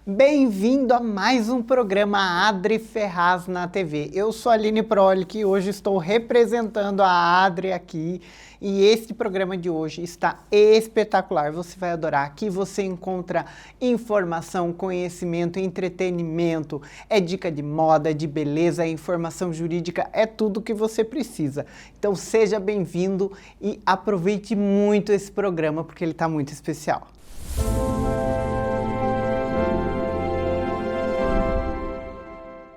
Bem-vindo a mais um programa Adri Ferraz na TV. Eu sou a Aline Prolich e hoje estou representando a Adri aqui. E este programa de hoje está espetacular, você vai adorar. Aqui você encontra informação, conhecimento, entretenimento, é dica de moda, de beleza, é informação jurídica, é tudo que você precisa. Então seja bem-vindo e aproveite muito esse programa porque ele está muito especial.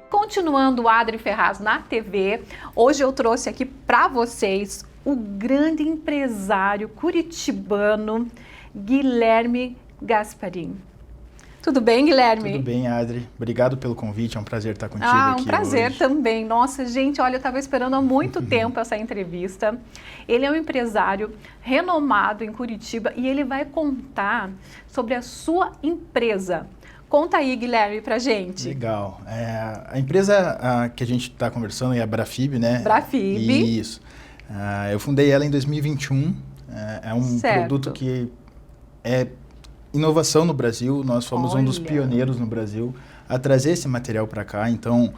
Continuando o Adri Ferraz na TV, hoje eu trouxe aqui para vocês o grande empresário curitibano Guilherme Gasparin. Tudo bem, Guilherme? Tudo bem, Adri. Obrigado pelo convite, é um prazer estar contigo aqui um prazer hoje. Também. Nossa, gente, olha, eu estava esperando há muito tempo essa entrevista. Ele é um empresário renomado em Curitiba e ele vai contar sobre a sua empresa. Conta aí, Guilherme, pra gente. Legal. A empresa que a gente está conversando é a Brafib, né? Brafib. Isso. Eu fundei ela em 2021. É um produto que é inovação no Brasil. Nós fomos um dos pioneiros no Brasil a trazer esse material para cá. Então,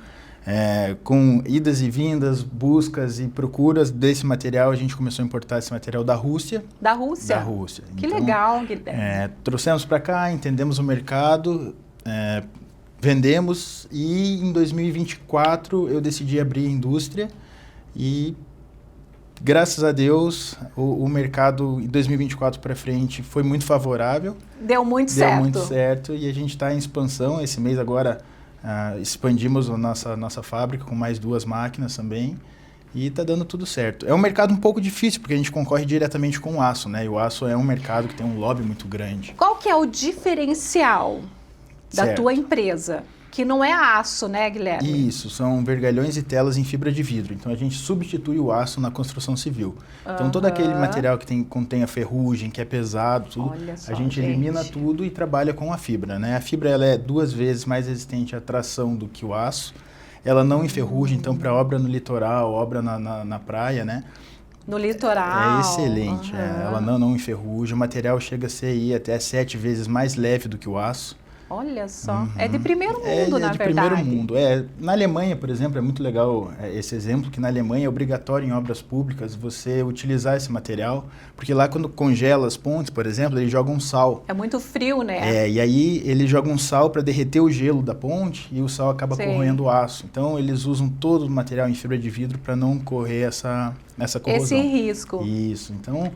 com idas e vindas, buscas e procuras desse material, a gente começou a importar esse material da Rússia. Da Rússia? Da Rússia. Que então, legal, Guilherme. Trouxemos para cá, entendemos o mercado, vendemos e em 2024 eu decidi abrir a indústria e graças a Deus o mercado em 2024 para frente foi muito favorável. Deu muito certo. Deu muito certo e a gente está em expansão. Esse mês agora expandimos a nossa fábrica com mais 2 máquinas também e está dando tudo certo. É um mercado um pouco difícil porque a gente concorre diretamente com o aço, né? E o aço é um mercado que tem um lobby muito grande. Qual que é o diferencial da tua empresa? Que não é aço, né, Guilherme? Isso, são vergalhões e telas em fibra de vidro. Então, a gente substitui o aço na construção civil. Então, todo aquele material que contém a ferrugem, que é pesado, tudo, a gente elimina tudo e trabalha com a fibra, né? A fibra ela é 2 vezes mais resistente à tração do que o aço. Ela não enferruja, então, para obra no litoral, obra na praia, né? No litoral. É excelente. Ela não enferruja. O material chega a ser aí até 7 vezes mais leve do que o aço. Olha só, é de primeiro mundo, na verdade. É de primeiro mundo. Na Alemanha, por exemplo, é muito legal esse exemplo, que na Alemanha é obrigatório em obras públicas você utilizar esse material, porque lá quando congela as pontes, por exemplo, eles jogam sal. É muito frio, né? E aí eles jogam sal para derreter o gelo da ponte e o sal acaba corroendo o aço. Então eles usam todo o material em fibra de vidro para não correr essa corrosão. Esse risco. Isso, então...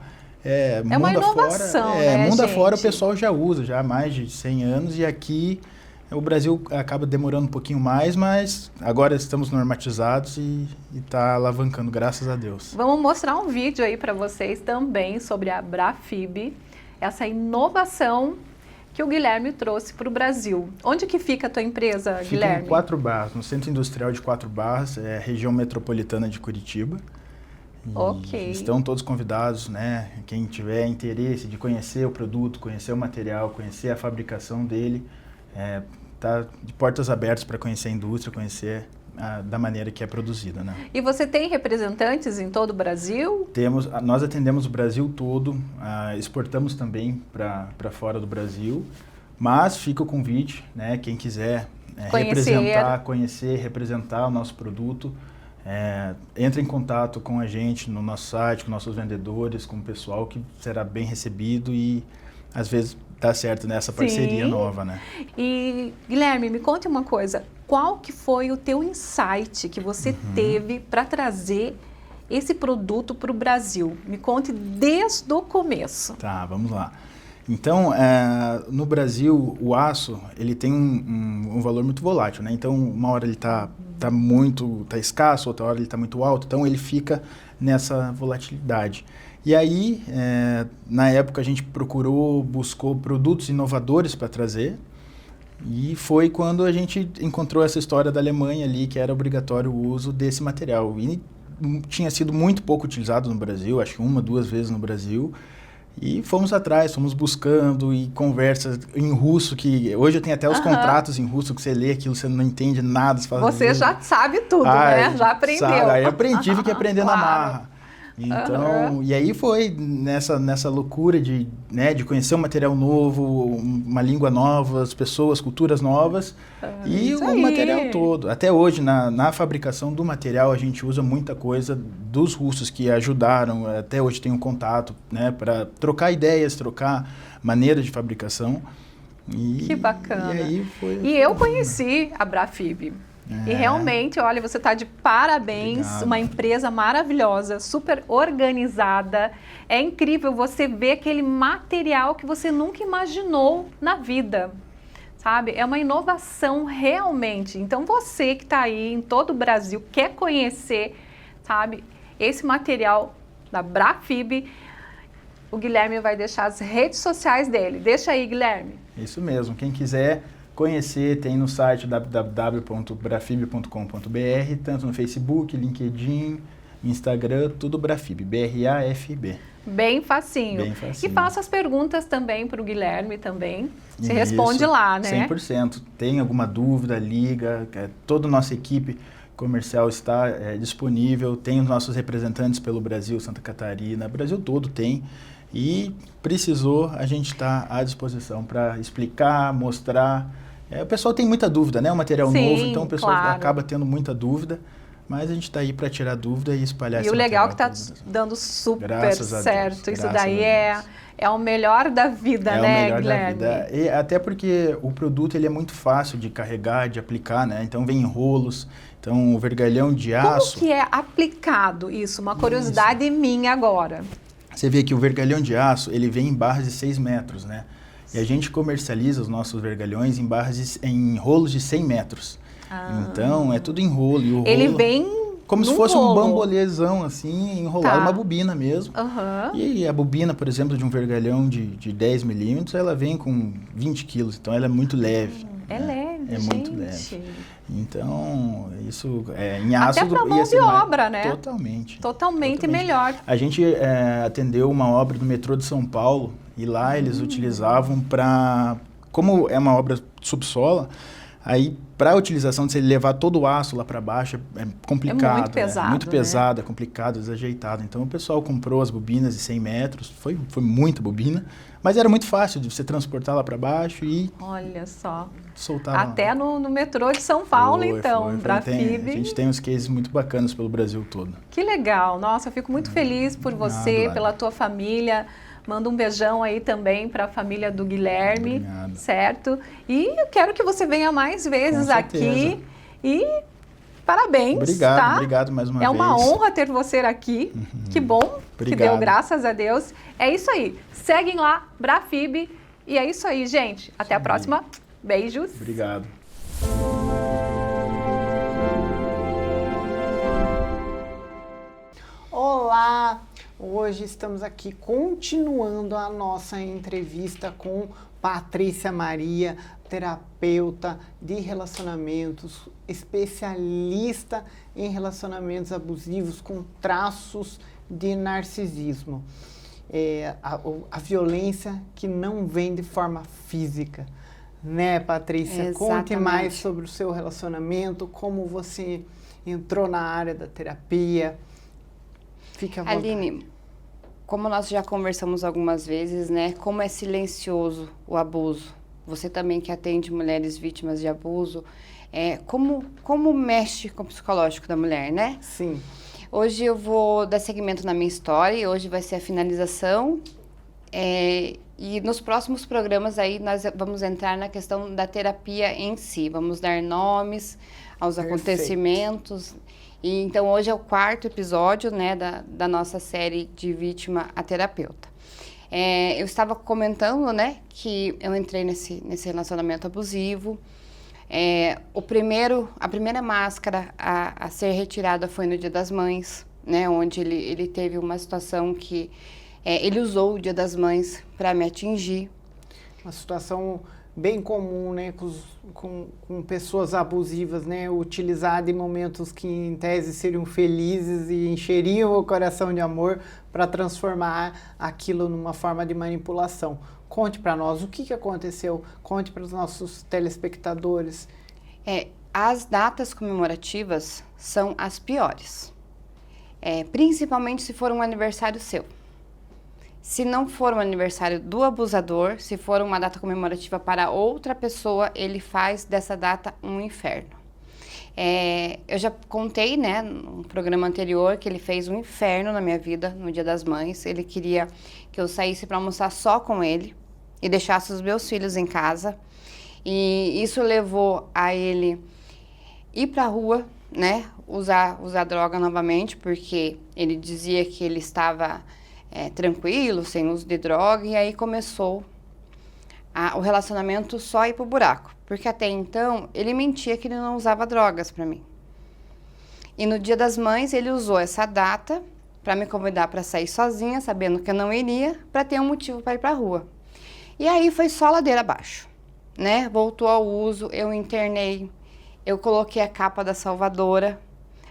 É uma inovação, né, mundo gente? afora o pessoal já usa, já há mais de 100 anos, e aqui o Brasil acaba demorando um pouquinho mais, mas agora estamos normatizados e está alavancando, graças a Deus. Vamos mostrar um vídeo aí para vocês também sobre a Brafib, essa inovação que o Guilherme trouxe para o Brasil. Onde que fica a tua empresa, Guilherme? Fica em 4 Barras, no Centro Industrial de 4 Barras, região metropolitana de Curitiba. Estão todos convidados, né? Quem tiver interesse de conhecer o produto, conhecer o material, conhecer a fabricação dele, tá de portas abertas para conhecer a indústria, conhecer da maneira que é produzida, né? E você tem representantes em todo o Brasil? Nós atendemos o Brasil todo, exportamos também para fora do Brasil, mas fica o convite, né? Quem quiser conhecer, representar o nosso produto, entre em contato com a gente no nosso site, com nossos vendedores, com o pessoal que será bem recebido e às vezes dá certo nessa parceria nova, né? E Guilherme, me conte uma coisa, qual que foi o teu insight que você teve para trazer esse produto para o Brasil? Me conte desde o começo. Tá, vamos lá. Então, no Brasil, o aço, ele tem um valor muito volátil, né? Então, uma hora ele tá escasso, outra hora ele está muito alto, então ele fica nessa volatilidade. E aí, na época, a gente buscou produtos inovadores para trazer, e foi quando a gente encontrou essa história da Alemanha ali, que era obrigatório o uso desse material. E tinha sido muito pouco utilizado no Brasil, acho que 1, 2 vezes no Brasil. E fomos atrás, fomos buscando e conversas em russo, que hoje eu tenho até os contratos em russo, que você lê aquilo, você não entende nada. Você já sabe tudo, né? Já aprendeu. Sabe, aí tive que aprender na marra. Então, e aí foi nessa loucura de conhecer um material novo, uma língua nova, as pessoas, culturas novas e o material todo. Até hoje, na fabricação do material, a gente usa muita coisa dos russos que ajudaram. Até hoje tem um contato, né, para trocar ideias, trocar maneiras de fabricação. Que bacana. E aí eu conheci a Brafib. E realmente, olha, você está de parabéns, Obrigado. Uma empresa maravilhosa, super organizada. É incrível você ver aquele material que você nunca imaginou na vida, sabe? É uma inovação realmente. Então, você que está aí em todo o Brasil, quer conhecer, sabe, esse material da Brafib, o Guilherme vai deixar as redes sociais dele. Deixa aí, Guilherme. Isso mesmo. Quem quiser conhecer, tem no site www.brafib.com.br, tanto no Facebook, LinkedIn, Instagram, tudo Brafib, B-R-A-F-B. Bem facinho. Bem facinho. E faça as perguntas também para o Guilherme também. Você responde lá, né? 100%. Tem alguma dúvida, liga. Toda a nossa equipe comercial está disponível. Tem os nossos representantes pelo Brasil, Santa Catarina, Brasil todo tem. E precisou, a gente está à disposição para explicar, mostrar. O pessoal tem muita dúvida, né? O material novo, então o pessoal acaba tendo muita dúvida. Mas a gente está aí para tirar dúvida e espalhar esse material. E o legal é que está dando super certo. Isso daí é o melhor da vida, né, Guilherme? É o melhor da vida. E até porque o produto ele é muito fácil de carregar, de aplicar, né? Então vem em rolos. Então o vergalhão de aço... Como que é aplicado isso? Uma curiosidade minha agora. Você vê que o vergalhão de aço, ele vem em barras de 6 metros, né? E a gente comercializa os nossos vergalhões em rolos de 100 metros. Então, é tudo em rolo. E o rolo, ele vem como se fosse um bambolezão, assim, enrolado, uma bobina mesmo. E a bobina, por exemplo, de um vergalhão de 10 milímetros, ela vem com 20 quilos. Então, ela é muito leve. É leve, É gente. muito leve. Então, isso em aço... Até para mão de obra, né? Totalmente melhor. A gente atendeu uma obra do metrô de São Paulo e lá eles utilizavam para... Como é uma obra subsola, aí para a utilização de você levar todo o aço lá para baixo é complicado. É muito pesado, muito pesado, é complicado, desajeitado. Então o pessoal comprou as bobinas de 100 metros, foi muita bobina, mas era muito fácil de você transportar lá para baixo e... Olha só. Soltar até no metrô de São Paulo, então, Brafib. A gente tem uns cases muito bacanas pelo Brasil todo. Que legal. Nossa, eu fico muito feliz por você, pela tua família. Manda um beijão aí também para a família do Guilherme, certo? E eu quero que você venha mais vezes aqui e parabéns, obrigado, obrigado mais uma vez. É uma honra ter você aqui. Que bom, que deu graças a Deus. É isso aí. Seguem lá, Brafib. E é isso aí, gente. Até a próxima. Beijos. Obrigado. Olá! Hoje estamos aqui continuando a nossa entrevista com Patrícia Maria, terapeuta de relacionamentos, especialista em relacionamentos abusivos com traços de narcisismo. A violência que não vem de forma física. Né, Patrícia? Exatamente. Conte mais sobre o seu relacionamento, como você entrou na área da terapia. Fique à vontade. Aline, como nós já conversamos algumas vezes, né, como é silencioso o abuso. Você também que atende mulheres vítimas de abuso, como mexe com o psicológico da mulher, né? Sim. Hoje eu vou dar seguimento na minha história e hoje vai ser a finalização. E nos próximos programas aí nós vamos entrar na questão da terapia em si. Vamos dar nomes aos acontecimentos. E, então hoje é o 4º episódio, né, da nossa série de Vítima a Terapeuta. Eu estava comentando, né, que eu entrei nesse relacionamento abusivo. A primeira máscara a ser retirada foi no Dia das Mães, né, onde ele teve uma situação que ele usou o Dia das Mães para me atingir. Uma situação bem comum, né, com pessoas abusivas, né, utilizada em momentos que em tese seriam felizes e encheriam o coração de amor para transformar aquilo numa forma de manipulação. Conte para nós o que aconteceu, conte para os nossos telespectadores. As datas comemorativas são as piores. principalmente se for um aniversário seu. Se não for um aniversário do abusador, se for uma data comemorativa para outra pessoa, ele faz dessa data um inferno. Eu já contei, né, no programa anterior, que ele fez um inferno na minha vida no Dia das Mães. Ele queria que eu saísse para almoçar só com ele e deixasse os meus filhos em casa. E isso levou a ele ir para a rua, né, usar droga novamente, porque ele dizia que ele estava tranquilo, sem uso de droga, e aí começou o relacionamento só ir pro buraco, porque até então ele mentia que ele não usava drogas para mim. E no Dia das Mães ele usou essa data para me convidar para sair sozinha, sabendo que eu não iria, para ter um motivo para ir para a rua. E aí foi só ladeira abaixo, né? Voltou ao uso, eu internei, eu coloquei a capa da salvadora,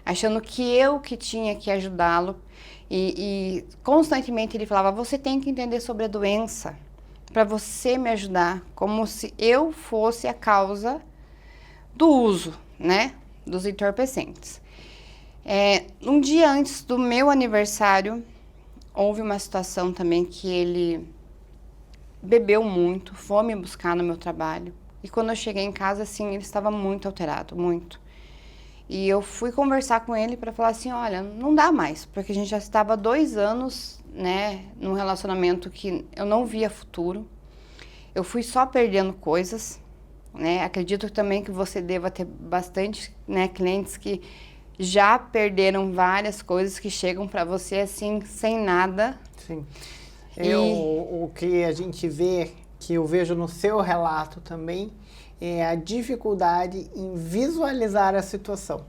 achando que eu que tinha que ajudá-lo. E constantemente ele falava, você tem que entender sobre a doença para você me ajudar, como se eu fosse a causa do uso, né, dos entorpecentes. Um dia antes do meu aniversário, houve uma situação também que ele bebeu muito, foi me buscar no meu trabalho. E quando eu cheguei em casa, assim, ele estava muito alterado, muito. E eu fui conversar com ele para falar assim, olha, não dá mais, porque a gente já estava há 2 anos, né, num relacionamento que eu não via futuro. Eu fui só perdendo coisas, né, acredito também que você deva ter bastante, né, clientes que já perderam várias coisas que chegam para você assim, sem nada. Sim. O que a gente vê, que eu vejo no seu relato também, é a dificuldade em visualizar a situação.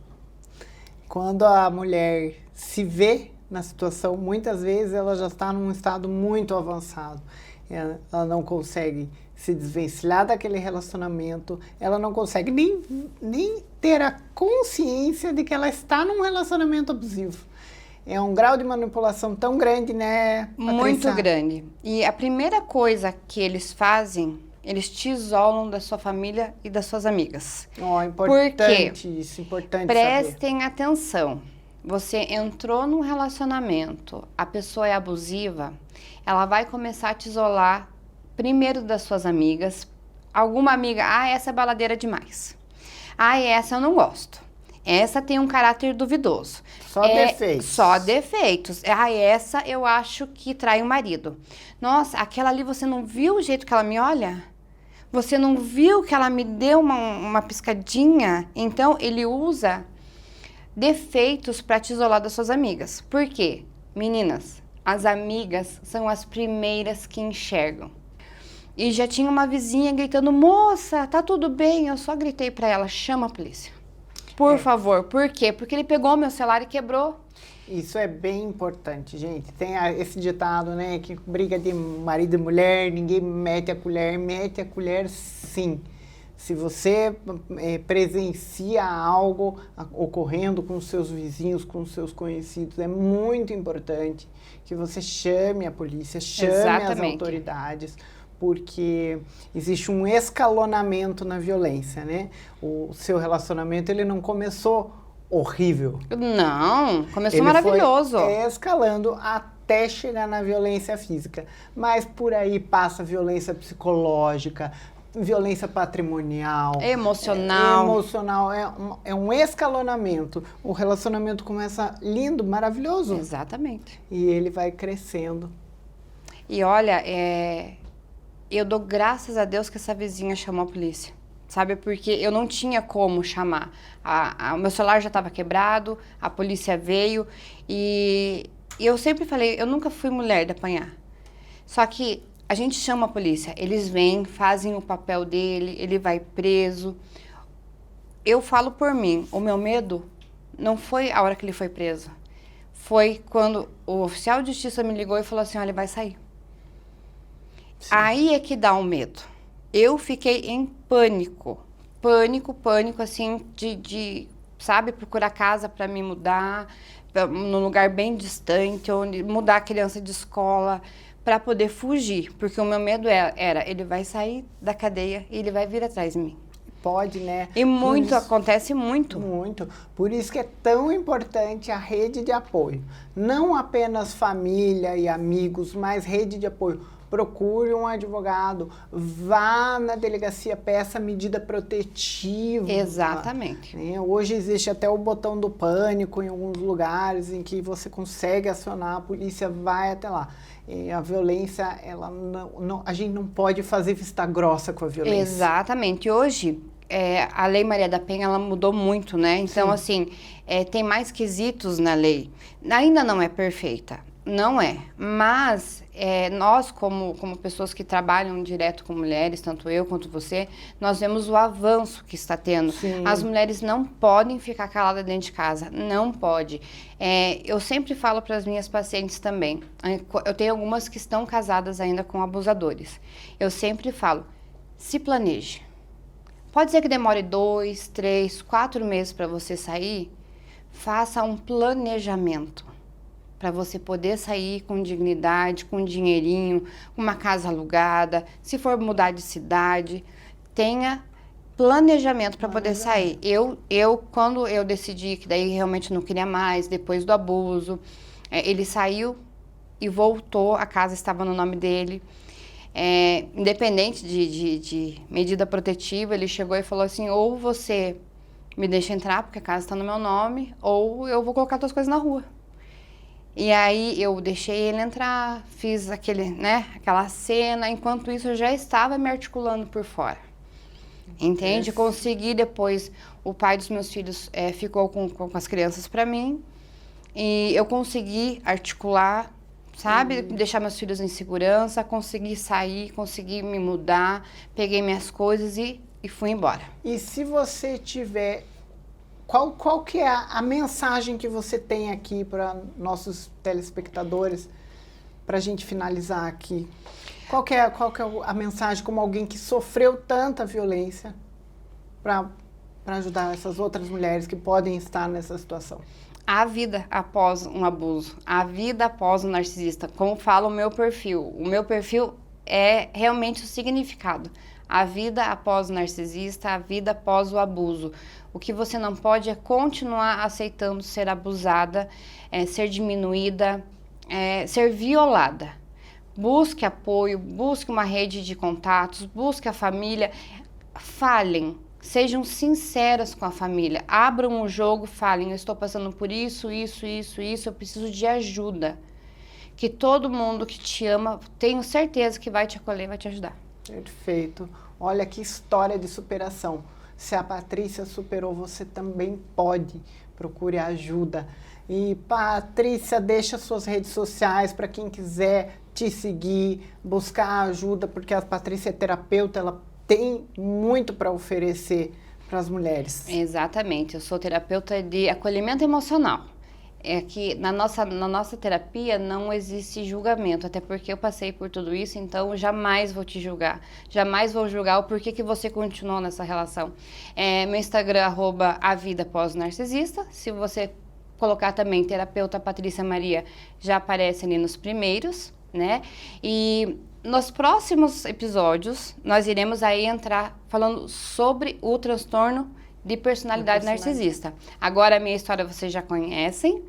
Quando a mulher se vê na situação, muitas vezes ela já está num estado muito avançado. Ela não consegue se desvencilhar daquele relacionamento, ela não consegue nem ter a consciência de que ela está num relacionamento abusivo. É um grau de manipulação tão grande, né, Patrícia? Muito grande. E a primeira coisa que eles fazem, eles te isolam da sua família e das suas amigas. Importante isso, importante Prestem atenção. Você entrou num relacionamento, a pessoa é abusiva, ela vai começar a te isolar primeiro das suas amigas. Alguma amiga, essa é baladeira demais. Essa eu não gosto. Essa tem um caráter duvidoso. Só defeitos. Essa eu acho que trai o marido. Nossa, aquela ali, você não viu o jeito que ela me olha? Você não viu que ela me deu uma piscadinha? Então, ele usa defeitos para te isolar das suas amigas. Por quê? Meninas, as amigas são as primeiras que enxergam. E já tinha uma vizinha gritando, moça, tá tudo bem? Eu só gritei para ela, chama a polícia. Por favor. Por quê? Porque ele pegou meu celular e quebrou. Isso é bem importante, gente. Tem esse ditado, né, que briga de marido e mulher, ninguém mete a colher sim. Se você presencia algo ocorrendo com seus vizinhos, com seus conhecidos, é muito importante que você chame a polícia, chame as autoridades, porque existe um escalonamento na violência, né? O seu relacionamento, ele não começou horrível. Não, começou maravilhoso. Foi escalando até chegar na violência física. Mas por aí passa violência psicológica, violência patrimonial. Emocional. É um escalonamento. O relacionamento começa lindo, maravilhoso. Exatamente. E ele vai crescendo. E olha, eu dou graças a Deus que essa vizinha chamou a polícia. Sabe, porque eu não tinha como chamar. O meu celular já estava quebrado, a polícia veio e eu sempre falei, eu nunca fui mulher de apanhar. Só que a gente chama a polícia, eles vêm, fazem o papel dele, ele vai preso. Eu falo por mim, o meu medo não foi a hora que ele foi preso. Foi quando o oficial de justiça me ligou e falou assim, olha, ele vai sair. Sim. Aí é que dá um medo. Eu fiquei em pânico, assim, sabe, procurar casa para me mudar, num lugar bem distante, ou mudar a criança de escola, para poder fugir, porque o meu medo era, ele vai sair da cadeia e ele vai vir atrás de mim. pode, né? E muito, acontece muito. Muito. Por isso que é tão importante a rede de apoio. Não apenas família e amigos, mas rede de apoio. Procure um advogado, vá na delegacia, peça medida protetiva. Exatamente. Né? Hoje existe até o botão do pânico em alguns lugares em que você consegue acionar, a polícia vai até lá. E a violência, ela a gente não pode fazer vista grossa com a violência. Exatamente. Hoje, a Lei Maria da Penha, ela mudou muito, né? Então, assim, tem mais quesitos na lei. Ainda não é perfeita, não é. Mas nós, como pessoas que trabalham direto com mulheres, tanto eu quanto você, nós vemos o avanço que está tendo. Sim. As mulheres não podem ficar caladas dentro de casa, não pode. Eu sempre falo para as minhas pacientes também, eu tenho algumas que estão casadas ainda com abusadores. Eu sempre falo, se planeje. Pode ser que demore 2, 3, 4 meses para você sair, faça um planejamento para você poder sair com dignidade, com dinheirinho, uma casa alugada, se for mudar de cidade, tenha planejamento para poder sair. Quando eu decidi que daí realmente não queria mais, depois do abuso, ele saiu e voltou, a casa estava no nome dele. Independente de medida protetiva, ele chegou e falou assim, ou você me deixa entrar, porque a casa está no meu nome, ou eu vou colocar suas coisas na rua. E aí eu deixei ele entrar, fiz aquela cena, enquanto isso eu já estava me articulando por fora. Entende? Consegui depois, o pai dos meus filhos ficou com as crianças para mim, e eu consegui articular, sabe? Deixar meus filhos em segurança, consegui sair, consegui me mudar, peguei minhas coisas e fui embora. E se você tiver... Qual que é a mensagem que você tem aqui para nossos telespectadores, para a gente finalizar aqui? Qual que é a mensagem como alguém que sofreu tanta violência para ajudar essas outras mulheres que podem estar nessa situação? A vida após um abuso, a vida após um narcisista, como fala o meu perfil é realmente o significado. A vida após o narcisista, a vida após o abuso. O que você não pode é continuar aceitando ser abusada, ser diminuída, ser violada. Busque apoio, busque uma rede de contatos, busque a família. Falem, sejam sinceras com a família. Abram o jogo, falem, eu estou passando por isso, eu preciso de ajuda. Que todo mundo que te ama, tenho certeza que vai te acolher, vai te ajudar. Perfeito. Olha que história de superação. Se a Patrícia superou, você também pode. Procure ajuda. E Patrícia, deixa suas redes sociais para quem quiser te seguir, buscar ajuda, porque a Patrícia é terapeuta, ela tem muito para oferecer para as mulheres. Exatamente. Eu sou terapeuta de acolhimento emocional. Que na nossa terapia não existe julgamento, até porque eu passei por tudo isso, então jamais vou te julgar, jamais vou julgar o porquê que você continuou nessa relação. Meu Instagram, @avidapós-narcisista, se você colocar também terapeuta Patrícia Maria, já aparece ali nos primeiros, né? E nos próximos episódios, nós iremos aí entrar falando sobre o transtorno de personalidade narcisista. Agora a minha história vocês já conhecem,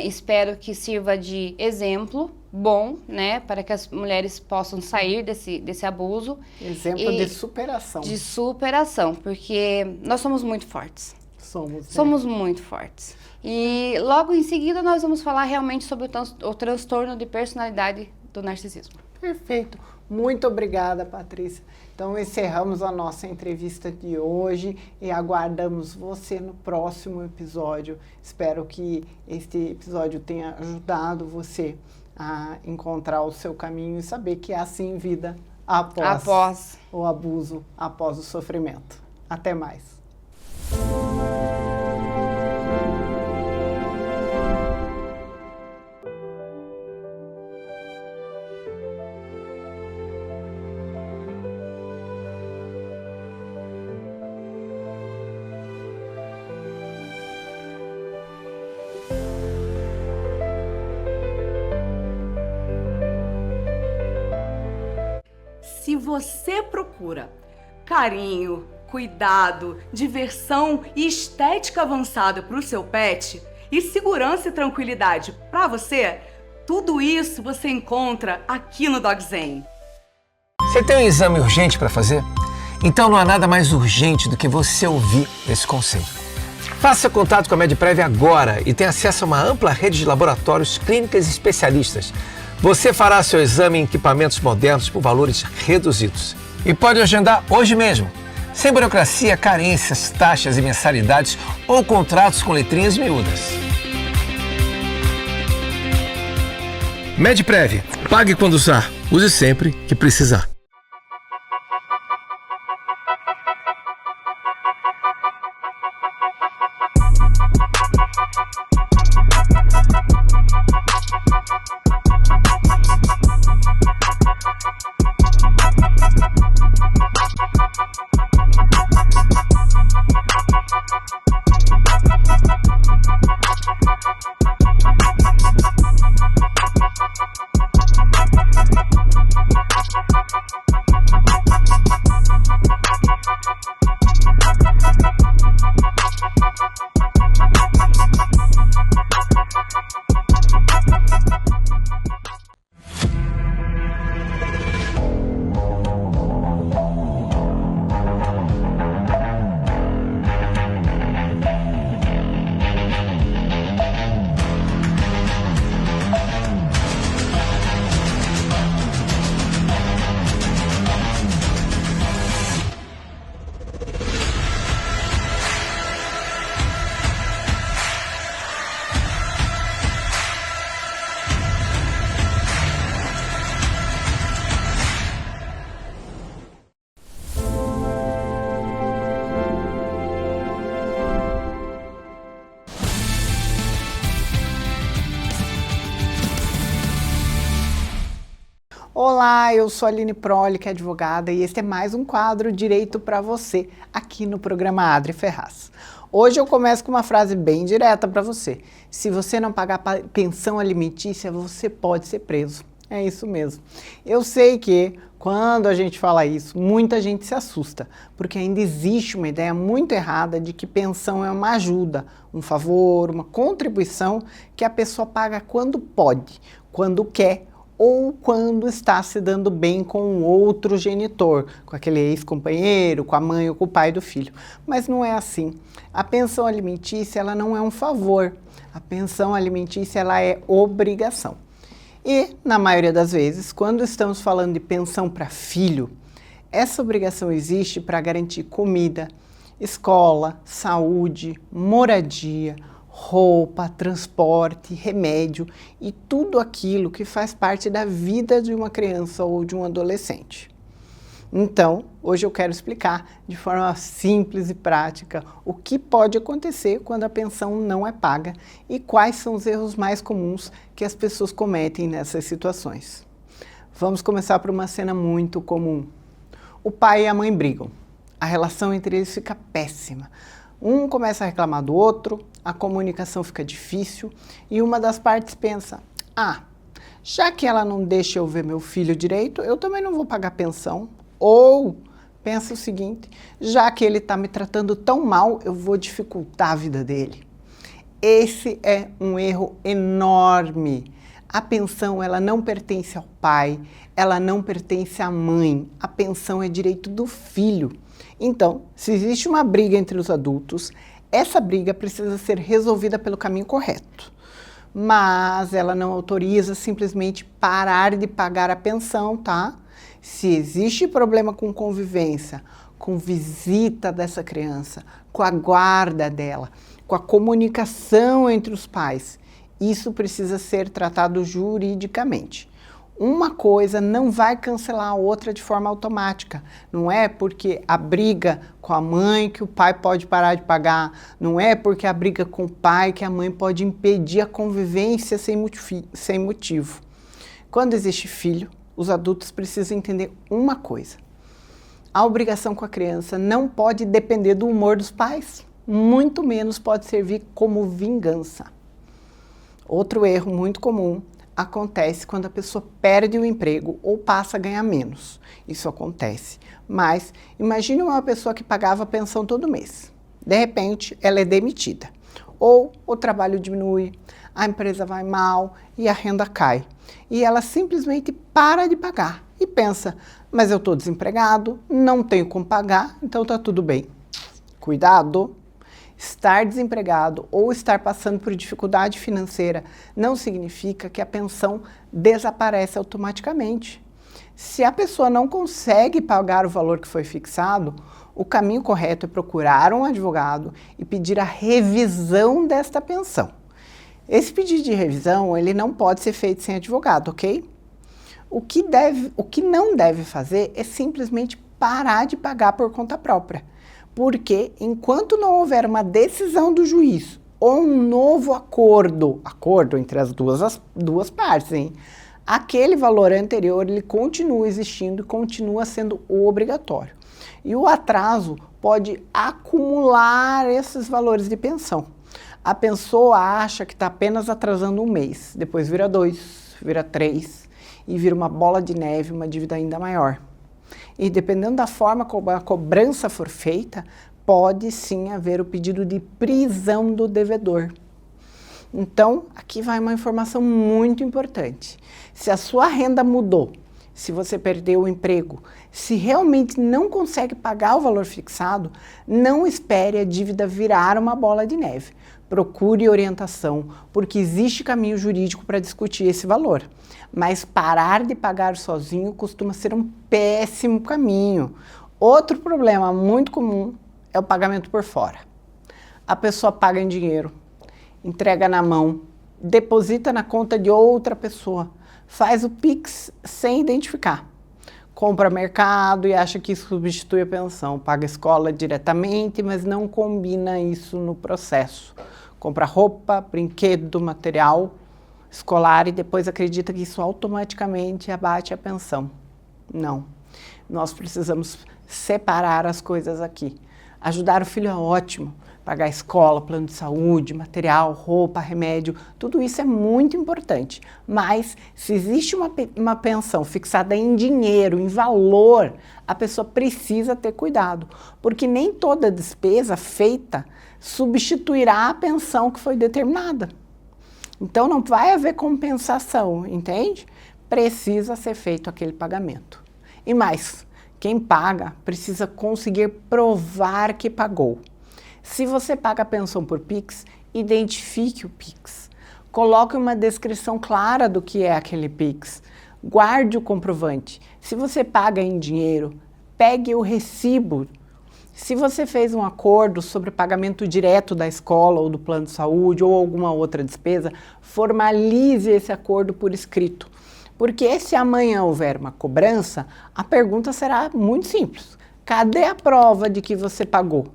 espero que sirva de exemplo bom, né, para que as mulheres possam sair desse abuso. Exemplo de superação. De superação, porque nós somos muito fortes. Somos muito fortes. E logo em seguida nós vamos falar realmente sobre o transtorno de personalidade do narcisismo. Perfeito. Muito obrigada, Patrícia. Então, encerramos a nossa entrevista de hoje e aguardamos você no próximo episódio. Espero que este episódio tenha ajudado você a encontrar o seu caminho e saber que é assim vida após o abuso, após o sofrimento. Até mais. Se você procura carinho, cuidado, diversão e estética avançada para o seu pet e segurança e tranquilidade para você, tudo isso você encontra aqui no DogZen. Você tem um exame urgente para fazer? Então não há nada mais urgente do que você ouvir esse conselho. Faça contato com a MedPrev agora e tenha acesso a uma ampla rede de laboratórios, clínicas e especialistas. Você fará seu exame em equipamentos modernos por valores reduzidos. E pode agendar hoje mesmo, sem burocracia, carências, taxas e mensalidades ou contratos com letrinhas miúdas. MedPrev, pague quando usar, use sempre que precisar. Olá, eu sou a Aline Proli, que é advogada, e este é mais um quadro Direito para você, aqui no programa Adri Ferraz. Hoje eu começo com uma frase bem direta para você. Se você não pagar pensão alimentícia, você pode ser preso. É isso mesmo. Eu sei que, quando a gente fala isso, muita gente se assusta, porque ainda existe uma ideia muito errada de que pensão é uma ajuda, um favor, uma contribuição que a pessoa paga quando pode, quando quer, ou quando está se dando bem com o outro genitor, com aquele ex-companheiro, com a mãe ou com o pai do filho. Mas não é assim. A pensão alimentícia, ela não é um favor. A pensão alimentícia, ela é obrigação. E, na maioria das vezes, quando estamos falando de pensão para filho, essa obrigação existe para garantir comida, escola, saúde, moradia, roupa, transporte, remédio e tudo aquilo que faz parte da vida de uma criança ou de um adolescente. Então, hoje eu quero explicar de forma simples e prática o que pode acontecer quando a pensão não é paga e quais são os erros mais comuns que as pessoas cometem nessas situações. Vamos começar por uma cena muito comum. O pai e a mãe brigam. A relação entre eles fica péssima. Um começa a reclamar do outro, a comunicação fica difícil e uma das partes pensa: já que ela não deixa eu ver meu filho direito, eu também não vou pagar pensão. Ou pensa o seguinte: já que ele está me tratando tão mal, eu vou dificultar a vida dele. Esse é um erro enorme. A pensão, ela não pertence ao pai, ela não pertence à mãe. A pensão é direito do filho. Então, se existe uma briga entre os adultos, essa briga precisa ser resolvida pelo caminho correto. Mas ela não autoriza simplesmente parar de pagar a pensão, tá? Se existe problema com convivência, com visita dessa criança, com a guarda dela, com a comunicação entre os pais, isso precisa ser tratado juridicamente. Uma coisa não vai cancelar a outra de forma automática. Não é porque a briga com a mãe que o pai pode parar de pagar. Não é porque a briga com o pai que a mãe pode impedir a convivência sem motivo. Quando existe filho, os adultos precisam entender uma coisa. A obrigação com a criança não pode depender do humor dos pais. Muito menos pode servir como vingança. Outro erro muito comum: acontece quando a pessoa perde o emprego ou passa a ganhar menos. Isso acontece. Mas imagine uma pessoa que pagava pensão todo mês. De repente, ela é demitida. Ou o trabalho diminui, a empresa vai mal e a renda cai. E ela simplesmente para de pagar e pensa, mas eu estou desempregado, não tenho como pagar, então está tudo bem. Cuidado! Estar desempregado ou estar passando por dificuldade financeira não significa que a pensão desaparece automaticamente. Se a pessoa não consegue pagar o valor que foi fixado, o caminho correto é procurar um advogado e pedir a revisão desta pensão. Esse pedido de revisão, ele não pode ser feito sem advogado, ok? O que não deve fazer é simplesmente parar de pagar por conta própria. Porque enquanto não houver uma decisão do juiz ou um novo acordo entre as duas partes, hein? Aquele valor anterior ele continua existindo e continua sendo obrigatório. E o atraso pode acumular esses valores de pensão. A pessoa acha que está apenas atrasando um mês, depois vira 2, vira 3 e vira uma bola de neve, uma dívida ainda maior. E dependendo da forma como a cobrança for feita, pode sim haver o pedido de prisão do devedor. Então, aqui vai uma informação muito importante. Se a sua renda mudou, se você perdeu o emprego, se realmente não consegue pagar o valor fixado, não espere a dívida virar uma bola de neve. Procure orientação, porque existe caminho jurídico para discutir esse valor. Mas parar de pagar sozinho costuma ser um péssimo caminho. Outro problema muito comum é o pagamento por fora. A pessoa paga em dinheiro, entrega na mão, deposita na conta de outra pessoa, faz o Pix sem identificar. Compra mercado e acha que isso substitui a pensão. Paga escola diretamente, mas não combina isso no processo. Compra roupa, brinquedo, material escolar e depois acredita que isso automaticamente abate a pensão. Não. Nós precisamos separar as coisas aqui. Ajudar o filho é ótimo. Pagar escola, plano de saúde, material, roupa, remédio, tudo isso é muito importante. Mas se existe uma pensão fixada em dinheiro, em valor, a pessoa precisa ter cuidado. Porque nem toda despesa feita substituirá a pensão que foi determinada. Então não vai haver compensação, entende? Precisa ser feito aquele pagamento. E mais, quem paga precisa conseguir provar que pagou. Se você paga a pensão por Pix, identifique o Pix. Coloque uma descrição clara do que é aquele Pix. Guarde o comprovante. Se você paga em dinheiro, pegue o recibo. Se você fez um acordo sobre pagamento direto da escola ou do plano de saúde ou alguma outra despesa, formalize esse acordo por escrito. Porque se amanhã houver uma cobrança, a pergunta será muito simples. Cadê a prova de que você pagou?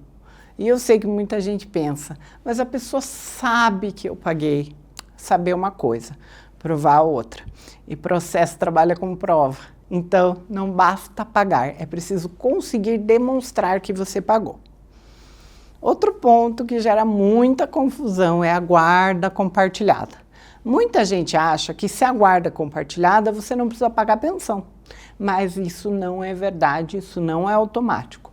E eu sei que muita gente pensa, mas a pessoa sabe que eu paguei. Saber uma coisa, provar outra. E processo trabalha com prova. Então, não basta pagar, é preciso conseguir demonstrar que você pagou. Outro ponto que gera muita confusão é a guarda compartilhada. Muita gente acha que se a guarda é compartilhada, você não precisa pagar pensão. Mas isso não é verdade, isso não é automático.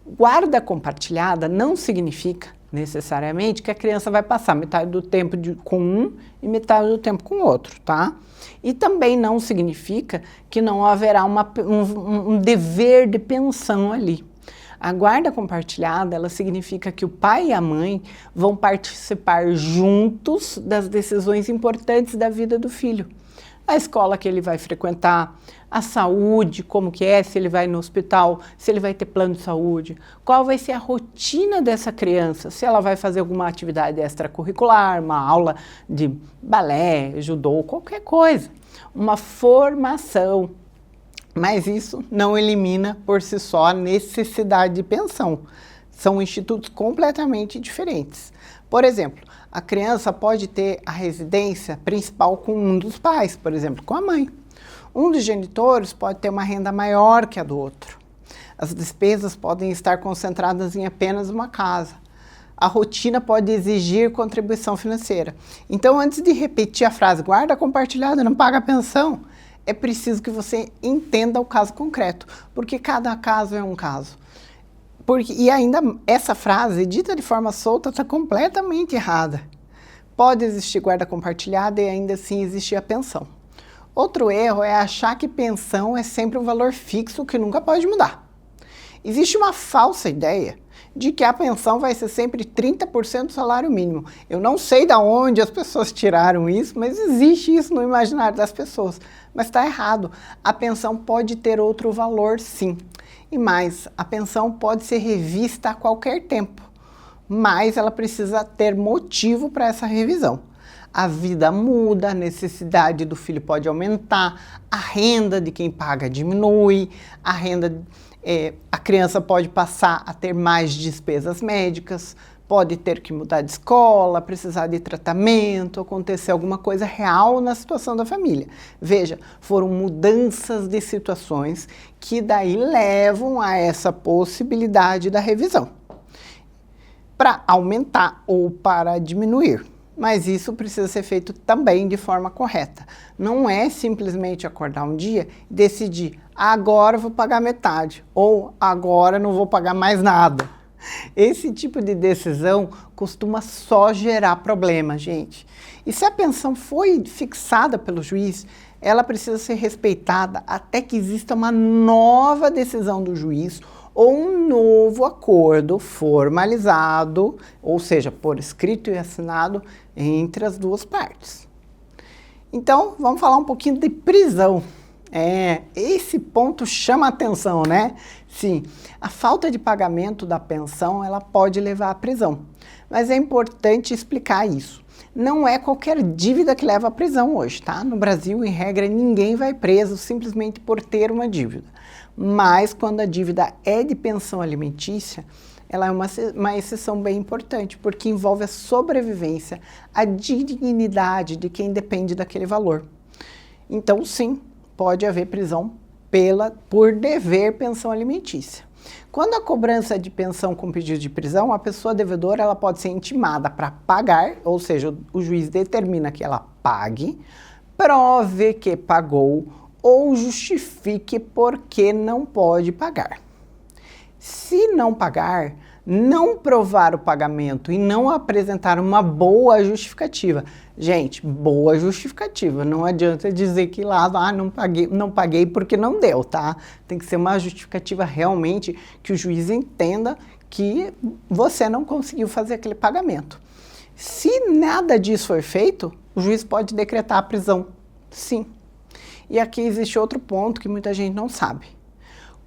Guarda compartilhada não significa necessariamente que a criança vai passar metade do tempo com um e metade do tempo com o outro, tá? E também não significa que não haverá um dever de pensão ali. A guarda compartilhada, ela significa que o pai e a mãe vão participar juntos das decisões importantes da vida do filho. A escola que ele vai frequentar, a saúde, como que é, se ele vai no hospital, se ele vai ter plano de saúde, qual vai ser a rotina dessa criança, se ela vai fazer alguma atividade extracurricular, uma aula de balé, judô, qualquer coisa, uma formação. Mas isso não elimina por si só a necessidade de pensão. São institutos completamente diferentes. Por exemplo, a criança pode ter a residência principal com um dos pais, por exemplo, com a mãe. Um dos genitores pode ter uma renda maior que a do outro. As despesas podem estar concentradas em apenas uma casa. a rotina pode exigir contribuição financeira. Então, antes de repetir a frase guarda compartilhada, não paga pensão, é preciso que você entenda o caso concreto, porque cada caso é um caso. E ainda essa frase, dita de forma solta, está completamente errada. Pode existir guarda compartilhada e ainda assim existir a pensão. Outro erro é achar que pensão é sempre um valor fixo que nunca pode mudar. Existe uma falsa ideia de que a pensão vai ser sempre 30% do salário mínimo. Eu não sei de onde as pessoas tiraram isso, mas existe isso no imaginário das pessoas. Mas está errado. A pensão pode ter outro valor, sim. E mais, a pensão pode ser revista a qualquer tempo, mas ela precisa ter motivo para essa revisão. A vida muda, a necessidade do filho pode aumentar, a renda de quem paga diminui, a criança pode passar a ter mais despesas médicas, pode ter que mudar de escola, precisar de tratamento, acontecer alguma coisa real na situação da família. Veja, foram mudanças de situações que daí levam a essa possibilidade da revisão, para aumentar ou para diminuir. Mas isso precisa ser feito também de forma correta. Não é simplesmente acordar um dia e decidir, agora eu vou pagar metade, ou agora não vou pagar mais nada. Esse tipo de decisão costuma só gerar problema, gente. E se a pensão foi fixada pelo juiz, ela precisa ser respeitada até que exista uma nova decisão do juiz ou um novo acordo formalizado, ou seja, por escrito e assinado entre as duas partes. Então, vamos falar um pouquinho de prisão. Esse ponto chama a atenção, né? Sim, a falta de pagamento da pensão, ela pode levar à prisão. Mas é importante explicar isso. Não é qualquer dívida que leva à prisão hoje, tá? No Brasil, em regra, ninguém vai preso simplesmente por ter uma dívida. Mas quando a dívida é de pensão alimentícia, ela é uma exceção bem importante, porque envolve a sobrevivência, a dignidade de quem depende daquele valor. Então, sim, pode haver prisão por dever pensão alimentícia. Quando a cobrança de pensão com pedido de prisão, a pessoa devedora ela pode ser intimada para pagar, ou seja, o juiz determina que ela pague, prove que pagou ou justifique por que não pode pagar. Se não pagar, não provar o pagamento e não apresentar uma boa justificativa. Gente, boa justificativa. Não adianta dizer que lá, não paguei porque não deu, tá? Tem que ser uma justificativa realmente que o juiz entenda que você não conseguiu fazer aquele pagamento. Se nada disso for feito, o juiz pode decretar a prisão. Sim. E aqui existe outro ponto que muita gente não sabe.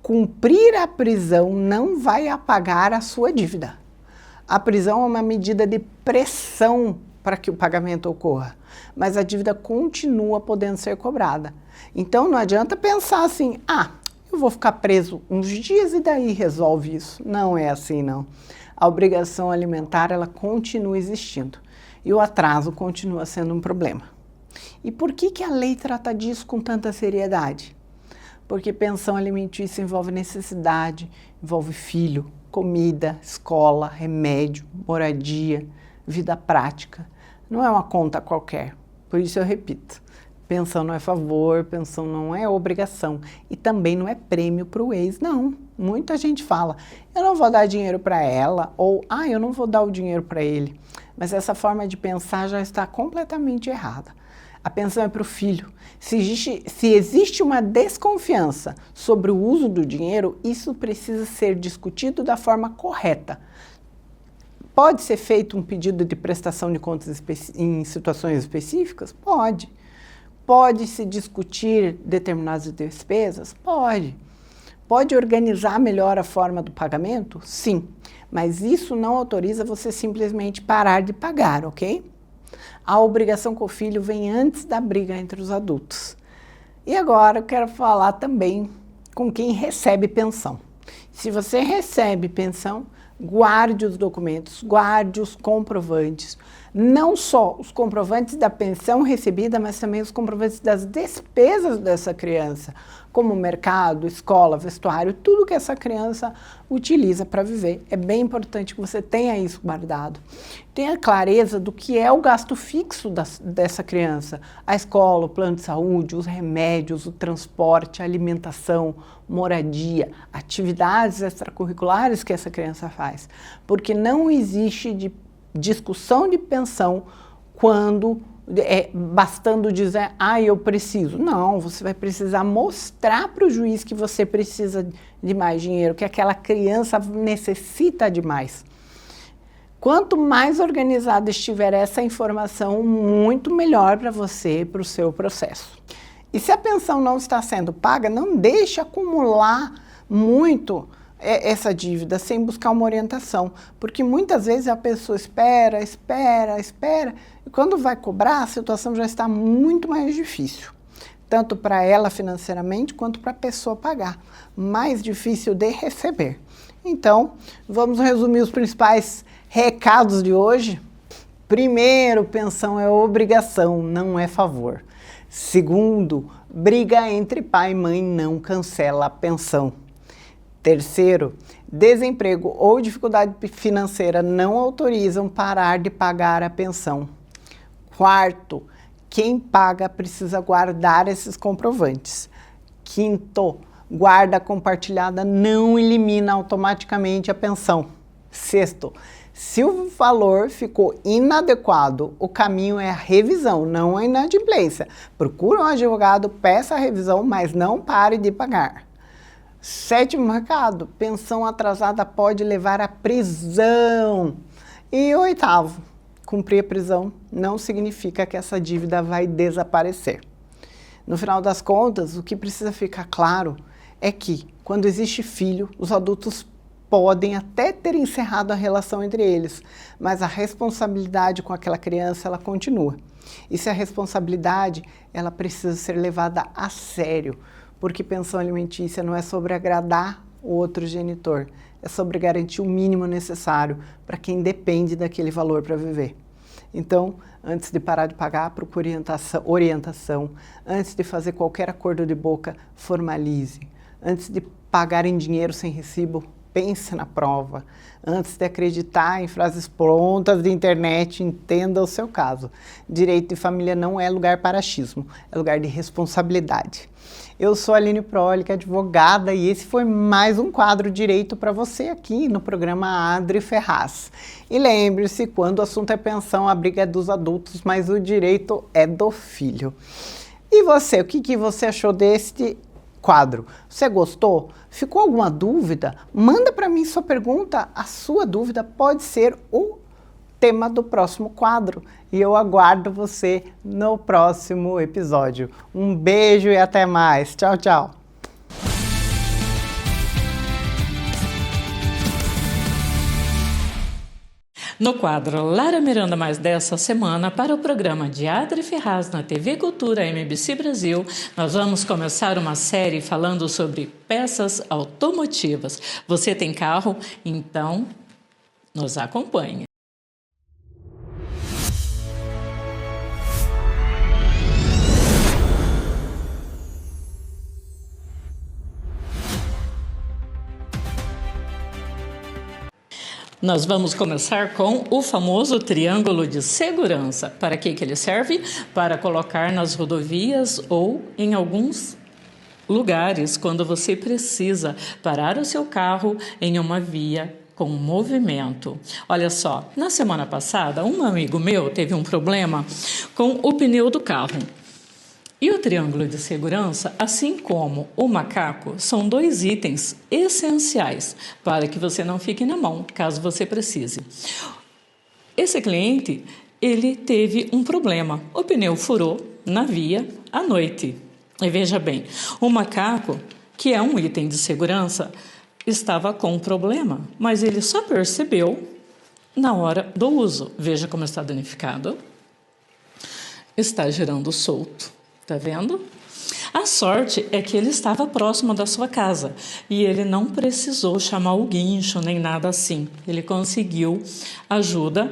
Cumprir a prisão não vai apagar a sua dívida. A prisão é uma medida de pressão para que o pagamento ocorra, mas a dívida continua podendo ser cobrada. Então não adianta pensar assim, eu vou ficar preso uns dias e daí resolve isso. Não é assim, não. A obrigação alimentar, ela continua existindo e o atraso continua sendo um problema. E por que a lei trata disso com tanta seriedade? Porque pensão alimentícia envolve necessidade, envolve filho, comida, escola, remédio, moradia, vida prática. Não é uma conta qualquer. Por isso eu repito, pensão não é favor, pensão não é obrigação e também não é prêmio para o ex, não. Muita gente fala, eu não vou dar dinheiro para ela ou, eu não vou dar o dinheiro para ele. Mas essa forma de pensar já está completamente errada. A pensão é para o filho. Se existe uma desconfiança sobre o uso do dinheiro, isso precisa ser discutido da forma correta. Pode ser feito um pedido de prestação de contas em situações específicas? Pode. Pode-se discutir determinadas despesas? Pode. Pode organizar melhor a forma do pagamento? Sim. Mas isso não autoriza você simplesmente parar de pagar, ok? A obrigação com o filho vem antes da briga entre os adultos. E agora eu quero falar também com quem recebe pensão. Se você recebe pensão, guarde os documentos, guarde os comprovantes. não só os comprovantes da pensão recebida, mas também os comprovantes das despesas dessa criança, como mercado, escola, vestuário, tudo que essa criança utiliza para viver. É bem importante que você tenha isso guardado. Tenha clareza do que é o gasto fixo dessa criança. A escola, o plano de saúde, os remédios, o transporte, a alimentação, moradia, atividades extracurriculares que essa criança faz. Porque não existe discussão de pensão quando bastando dizer, eu preciso. Não, você vai precisar mostrar para o juiz que você precisa de mais dinheiro, que aquela criança necessita de mais. Quanto mais organizada estiver essa informação, muito melhor para você, para o seu processo. E se a pensão não está sendo paga, não deixe acumular muito essa dívida sem buscar uma orientação, porque muitas vezes a pessoa espera, e quando vai cobrar, a situação já está muito mais difícil, tanto para ela financeiramente, quanto para a pessoa pagar, mais difícil de receber. Então, vamos resumir os principais recados de hoje. Primeiro, pensão é obrigação, não é favor. Segundo, briga entre pai e mãe não cancela a pensão. Terceiro, desemprego ou dificuldade financeira não autorizam parar de pagar a pensão. Quarto, quem paga precisa guardar esses comprovantes. Quinto, guarda compartilhada não elimina automaticamente a pensão. Sexto, se o valor ficou inadequado, o caminho é a revisão, não a inadimplência. Procure um advogado, peça a revisão, mas não pare de pagar. Sétimo recado, pensão atrasada pode levar à prisão. E oitavo, cumprir a prisão não significa que essa dívida vai desaparecer. No final das contas, o que precisa ficar claro é que, quando existe filho, os adultos podem até ter encerrado a relação entre eles, mas a responsabilidade com aquela criança, ela continua. E se a responsabilidade, ela precisa ser levada a sério, porque pensão alimentícia não é sobre agradar o outro genitor, é sobre garantir o mínimo necessário para quem depende daquele valor para viver. Então, antes de parar de pagar, procure orientação. Antes de fazer qualquer acordo de boca, formalize. Antes de pagar em dinheiro sem recibo, pense na prova. Antes de acreditar em frases prontas de internet, entenda o seu caso. Direito de família não é lugar para achismo, é lugar de responsabilidade. Eu sou a Aline Prolich, advogada, e esse foi mais um quadro Direito para você aqui no programa Adri Ferraz. E lembre-se, quando o assunto é pensão, a briga é dos adultos, mas o direito é do filho. E você, o que você achou deste quadro? Você gostou? Ficou alguma dúvida? Manda para mim sua pergunta. A sua dúvida pode ser o tema do próximo quadro. E eu aguardo você no próximo episódio. Um beijo e até mais. Tchau, tchau. No quadro Lara Miranda Mais dessa semana, para o programa de Adri Ferraz na TV Cultura MBC Brasil, nós vamos começar uma série falando sobre peças automotivas. Você tem carro? Então, nos acompanhe. Nós vamos começar com o famoso triângulo de segurança. Para que ele serve? Para colocar nas rodovias ou em alguns lugares quando você precisa parar o seu carro em uma via com movimento. Olha só, na semana passada, um amigo meu teve um problema com o pneu do carro. E o triângulo de segurança, assim como o macaco, são dois itens essenciais para que você não fique na mão, caso você precise. Esse cliente, ele teve um problema. O pneu furou na via à noite. E veja bem, o macaco, que é um item de segurança, estava com um problema, mas ele só percebeu na hora do uso. Veja como está danificado. Está girando solto. Tá vendo? A sorte é que ele estava próximo da sua casa e ele não precisou chamar o guincho nem nada assim. Ele conseguiu ajuda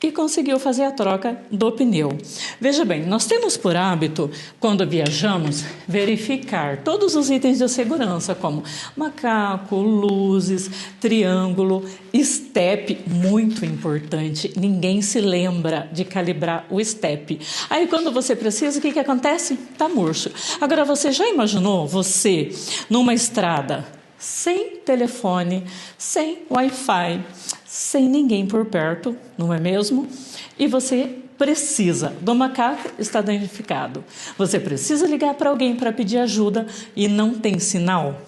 e conseguiu fazer a troca do pneu. Veja bem, nós temos por hábito, quando viajamos, verificar todos os itens de segurança, como macaco, luzes, triângulo, step, muito importante. Ninguém se lembra de calibrar o step. Aí quando você precisa, o que acontece? Tá murcho. Agora, você já imaginou você numa estrada sem telefone, sem Wi-Fi, sem ninguém por perto, não é mesmo? E você precisa do macaco, está danificado. Você precisa ligar para alguém para pedir ajuda e não tem sinal.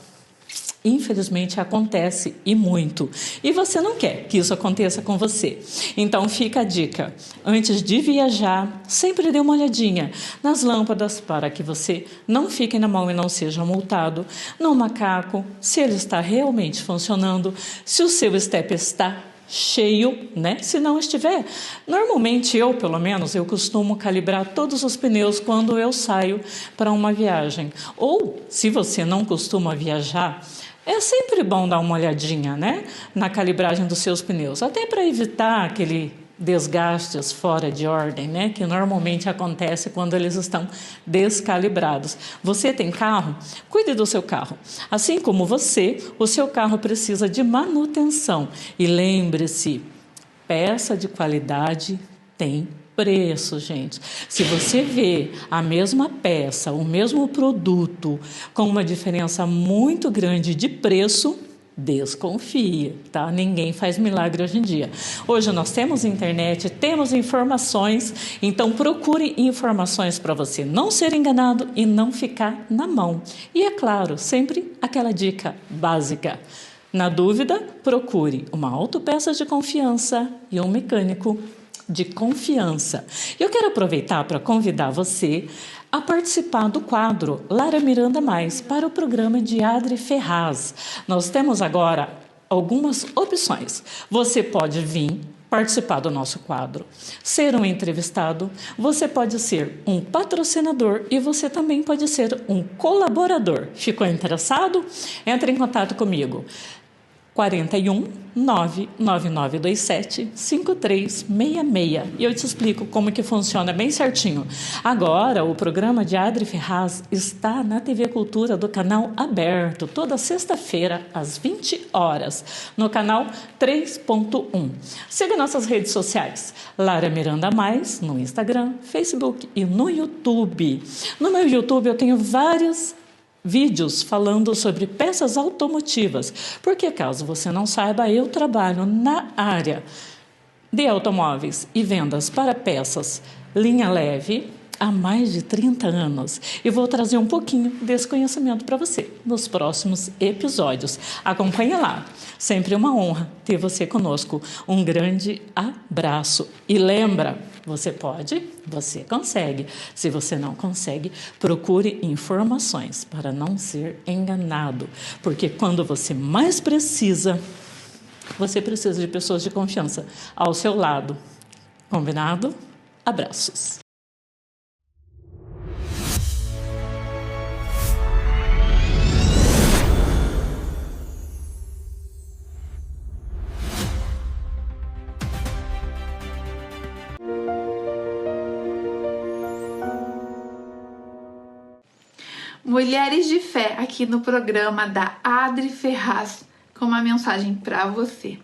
Infelizmente acontece e muito. E você não quer que isso aconteça com você. Então fica a dica. Antes de viajar, sempre dê uma olhadinha nas lâmpadas para que você não fique na mão e não seja multado. No macaco, se ele está realmente funcionando, se o seu step está cheio, né? Se não estiver, normalmente pelo menos, eu costumo calibrar todos os pneus quando eu saio para uma viagem. Ou, se você não costuma viajar, é sempre bom dar uma olhadinha, né, na calibragem dos seus pneus, até para evitar aquele desgastes fora de ordem, né, que normalmente acontece quando eles estão descalibrados. Você tem carro? Cuide do seu carro. Assim como você, o seu carro precisa de manutenção. E lembre-se, peça de qualidade tem preço, gente. Se você vê a mesma peça, o mesmo produto, com uma diferença muito grande de preço, desconfia, tá? Ninguém faz milagre hoje em dia. Hoje nós temos internet, temos informações, então procure informações para você não ser enganado e não ficar na mão. E é claro, sempre aquela dica básica. Na dúvida, procure uma autopeça de confiança e um mecânico de confiança. Eu quero aproveitar para convidar você a participar do quadro Lara Miranda Mais para o programa de Adri Ferraz. Nós temos agora algumas opções. Você pode vir participar do nosso quadro, ser um entrevistado, você pode ser um patrocinador e você também pode ser um colaborador. Ficou interessado? Entre em contato comigo. 41 99927 5366 e eu te explico como que funciona bem certinho. Agora, o programa de Adri Ferraz está na TV Cultura do canal aberto, toda sexta-feira, às 20 horas, no canal 3.1. Siga nossas redes sociais, Lara Miranda Mais, no Instagram, Facebook e no YouTube. No meu YouTube eu tenho vários vídeos falando sobre peças automotivas, porque caso você não saiba, eu trabalho na área de automóveis e vendas para peças linha leve há mais de 30 anos e vou trazer um pouquinho desse conhecimento para você nos próximos episódios. Acompanhe lá, sempre uma honra ter você conosco. Um grande abraço e lembra, você pode, você consegue. Se você não consegue, procure informações para não ser enganado, porque quando você mais precisa, você precisa de pessoas de confiança ao seu lado. Combinado? Abraços. Mulheres de Fé, aqui no programa da Adri Ferraz, com uma mensagem para você.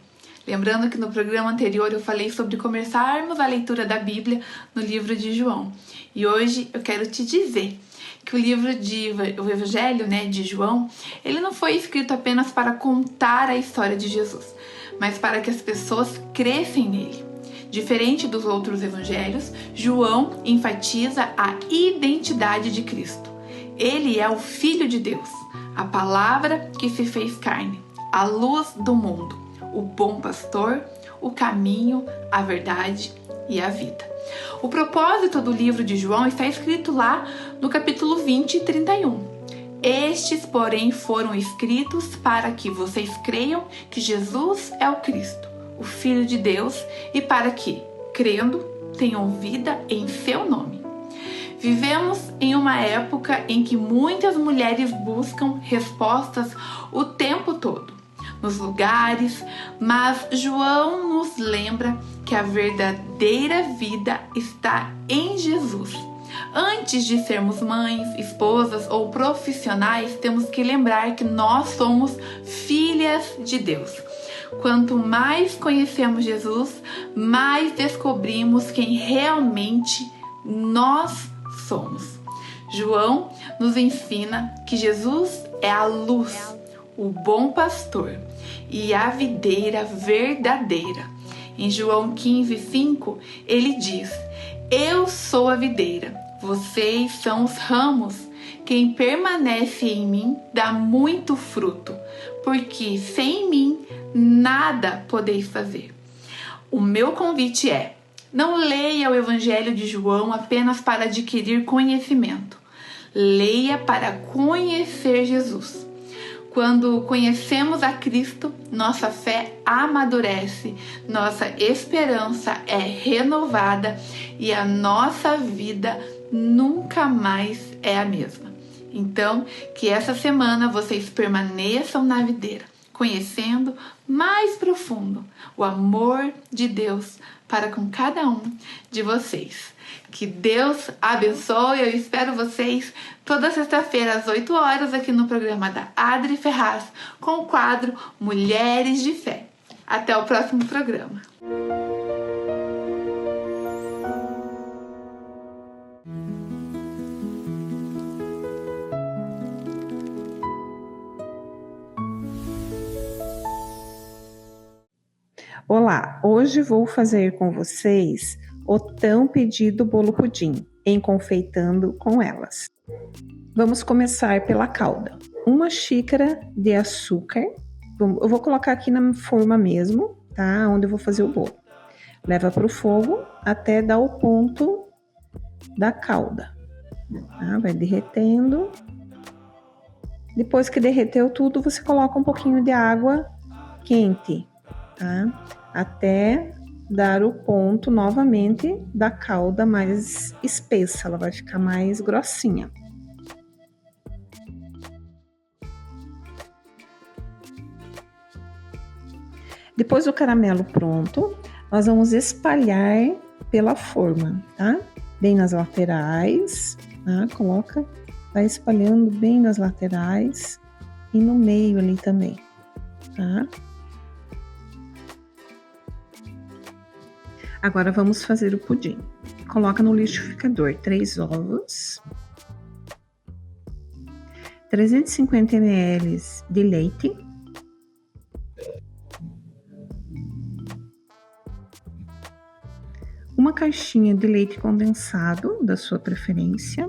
Lembrando que no programa anterior eu falei sobre começarmos a leitura da Bíblia no livro de João. E hoje eu quero te dizer que o Evangelho, de João, ele não foi escrito apenas para contar a história de Jesus, mas para que as pessoas crescem nele. Diferente dos outros evangelhos, João enfatiza a identidade de Cristo. Ele é o Filho de Deus, a palavra que se fez carne, a luz do mundo, o bom pastor, o caminho, a verdade e a vida. O propósito do livro de João está escrito lá no capítulo 20 e 31. Estes, porém, foram escritos para que vocês creiam que Jesus é o Cristo, o Filho de Deus, e para que, crendo, tenham vida em seu nome. Vivemos em uma época em que muitas mulheres buscam respostas o tempo todo, nos lugares, mas João nos lembra que a verdadeira vida está em Jesus. Antes de sermos mães, esposas ou profissionais, temos que lembrar que nós somos filhas de Deus. Quanto mais conhecemos Jesus, mais descobrimos quem realmente nós somos. João nos ensina que Jesus é a luz, o bom pastor e a videira verdadeira. Em João 15:5, ele diz: Eu sou a videira, vocês são os ramos. Quem permanece em mim dá muito fruto, porque sem mim nada podeis fazer. O meu convite é: não leia o Evangelho de João apenas para adquirir conhecimento. Leia para conhecer Jesus. Quando conhecemos a Cristo, nossa fé amadurece, nossa esperança é renovada e a nossa vida nunca mais é a mesma. Então, que essa semana vocês permaneçam na videira, conhecendo mais profundo o amor de Deus para com cada um de vocês. Que Deus abençoe. Eu espero vocês toda sexta-feira às 8 horas aqui no programa da Adri Ferraz com o quadro Mulheres de Fé. Até o próximo programa. Olá, hoje vou fazer com vocês o tão pedido bolo pudim, em Confeitando com Elas. Vamos começar pela calda. 1 xícara de açúcar, eu vou colocar aqui na forma mesmo, tá? Onde eu vou fazer o bolo. Leva para o fogo até dar o ponto da calda. Tá? Vai derretendo. Depois que derreteu tudo, você coloca um pouquinho de água quente, tá? Até dar o ponto novamente da calda mais espessa, ela vai ficar mais grossinha. Depois do caramelo pronto, nós vamos espalhar pela forma, tá? Bem nas laterais, tá? Coloca, vai espalhando bem nas laterais e no meio ali também, tá? Agora vamos fazer o pudim. Coloca no liquidificador 3 ovos, 350 ml de leite, uma caixinha de leite condensado da sua preferência,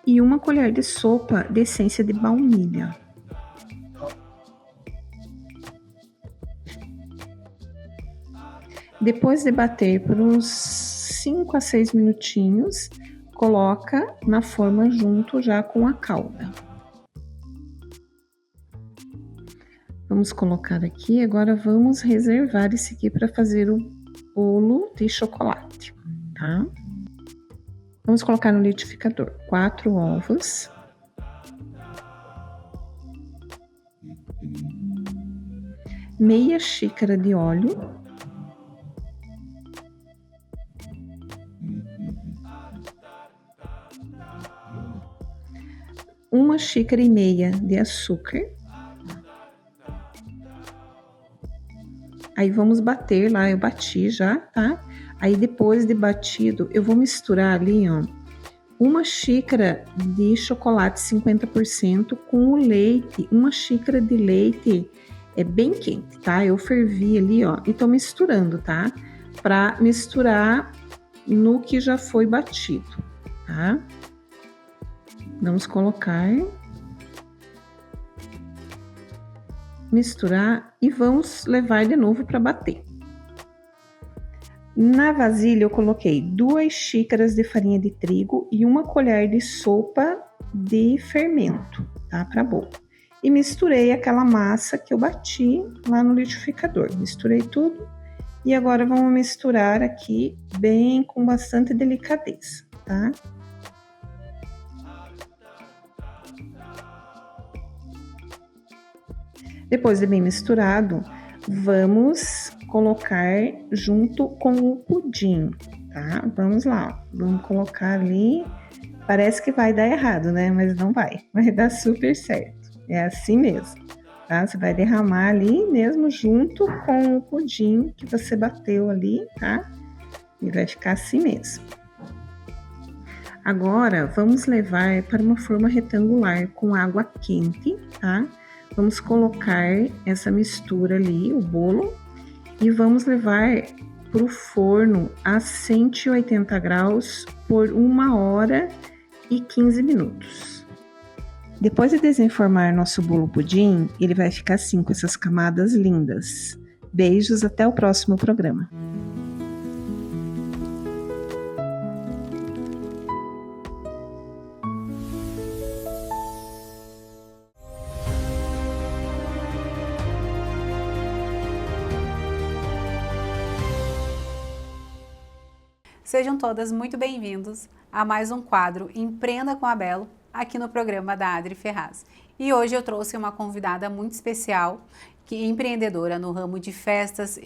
e 1 colher de sopa de essência de baunilha. Depois de bater por uns 5 a 6 minutinhos, coloca na forma junto já com a calda. Vamos colocar aqui, agora vamos reservar esse aqui para fazer o bolo de chocolate, tá? Vamos colocar no liquidificador 4 ovos, meia xícara de óleo, uma xícara e meia de açúcar. Aí vamos bater lá, eu bati já, tá? Aí depois de batido, eu vou misturar ali, ó, 1 xícara de chocolate 50% com o leite, 1 xícara de leite bem quente, tá? Eu fervi ali, ó, e tô misturando, tá? Pra misturar no que já foi batido, tá? Vamos colocar, misturar e vamos levar de novo para bater. Na vasilha eu coloquei 2 xícaras de farinha de trigo e 1 colher de sopa de fermento, tá? Para bolo. E misturei aquela massa que eu bati lá no liquidificador. Misturei tudo E agora vamos misturar aqui bem com bastante delicadeza, tá? Depois de bem misturado, vamos colocar junto com o pudim, tá? Vamos lá, vamos colocar ali. Parece que vai dar errado, né? Mas não vai dar super certo. É assim mesmo, tá? Você vai derramar ali mesmo junto com o pudim que você bateu ali, tá? E vai ficar assim mesmo. Agora, vamos levar para uma forma retangular com água quente, tá? Vamos colocar essa mistura ali, o bolo, e vamos levar para o forno a 180 graus por 1h15 minutos. Depois de desenformar nosso bolo pudim, ele vai ficar assim, com essas camadas lindas. Beijos, até o próximo programa. Sejam todas muito bem-vindos a mais um quadro Empreenda com a Belo, aqui no programa da Adri Ferraz. E hoje eu trouxe uma convidada muito especial, que é empreendedora no ramo de festas,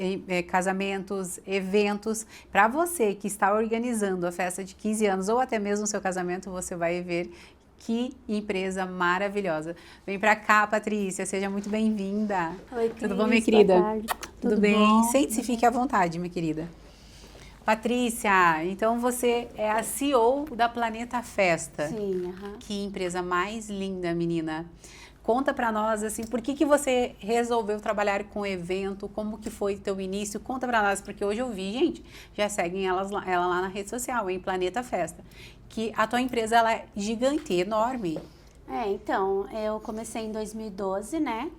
casamentos, eventos. Para você que está organizando a festa de 15 anos ou até mesmo o seu casamento, você vai ver que empresa maravilhosa. Vem para cá, Patrícia, seja muito bem-vinda. Oi, Cris, tudo bom, minha querida? Boa tarde. Tudo bem? Bom? Sente-se, fique à vontade, minha querida. Patrícia, então você é a CEO da Planeta Festa. Sim, Que empresa mais linda, menina. Conta pra nós, assim, por que você resolveu trabalhar com evento, como que foi o teu início? Conta pra nós, porque hoje eu vi, gente, já seguem ela lá na rede social, em Planeta Festa, que a tua empresa, ela é gigante, enorme. Então, eu comecei em 2012, né,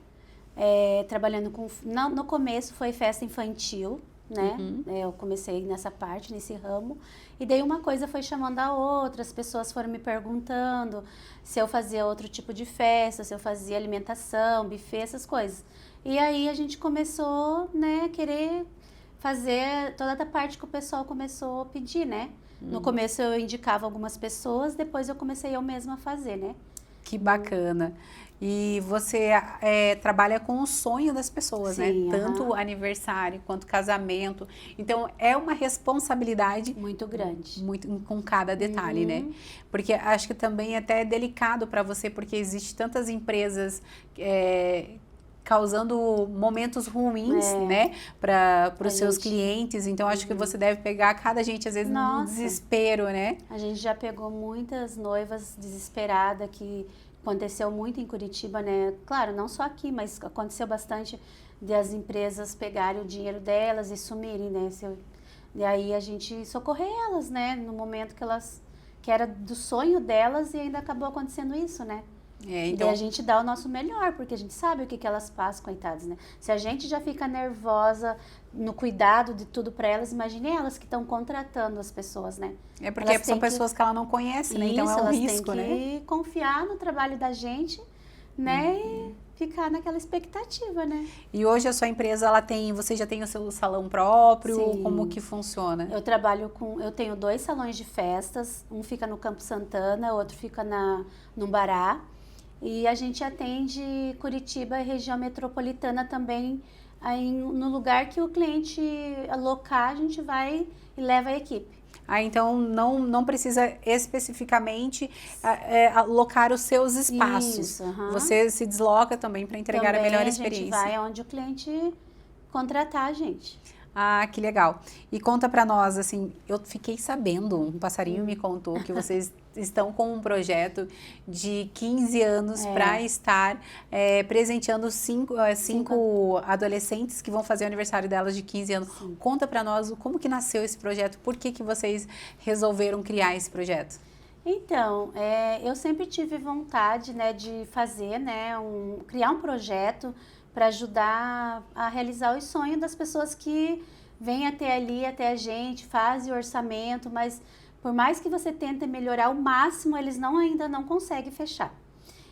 trabalhando com... No começo foi festa infantil, né? Eu comecei nessa parte, nesse ramo, e daí uma coisa foi chamando a outra, as pessoas foram me perguntando se eu fazia outro tipo de festa, se eu fazia alimentação, buffet, essas coisas. E aí a gente começou, né, a querer fazer toda a parte que o pessoal começou a pedir, né? No começo eu indicava algumas pessoas, depois eu comecei eu mesma a fazer, né? Que bacana. E você trabalha com o sonho das pessoas, Sim, né? Tanto aniversário quanto casamento. Então, é uma responsabilidade muito grande. Muito com cada detalhe, né? Porque acho que também é até delicado para você, porque existe tantas empresas causando momentos ruins, né? Para os seus clientes. Então, acho que você deve pegar cada gente, às vezes, no desespero, né? A gente já pegou muitas noivas desesperadas que... Aconteceu muito em Curitiba, né? Claro, não só aqui, mas aconteceu bastante das empresas pegarem o dinheiro delas e sumirem, né? E aí a gente socorreu elas, né? No momento que era do sonho delas e ainda acabou acontecendo isso, né? Então... E a gente dá o nosso melhor, porque a gente sabe o que elas passam, coitadas, né? Se a gente já fica nervosa no cuidado de tudo para elas, imagine elas que estão contratando as pessoas, né? É porque são pessoas que ela não conhece, né? Então é um risco, né? Elas têm que confiar no trabalho da gente, né? E ficar naquela expectativa, né? E hoje a sua empresa, você já tem o seu salão próprio? Sim. Como que funciona? Eu tenho 2 salões de festas, um fica no Campo Santana, outro fica no Bará. E a gente atende Curitiba e região metropolitana também, aí no lugar que o cliente alocar, a gente vai e leva a equipe. Então não precisa especificamente alocar os seus espaços. Isso, Você se desloca também para entregar a melhor experiência. A gente vai onde o cliente contratar a gente. Ah, que legal. E conta pra nós, assim, eu fiquei sabendo, um passarinho me contou que vocês estão com um projeto de 15 anos para estar presenteando cinco adolescentes que vão fazer o aniversário delas de 15 anos. Sim. Conta pra nós como que nasceu esse projeto, por que vocês resolveram criar esse projeto? Então, eu sempre tive vontade, né, de fazer, né, criar um projeto para ajudar a realizar os sonhos das pessoas que vêm até a gente, fazem o orçamento, mas por mais que você tente melhorar ao máximo, eles ainda não conseguem fechar.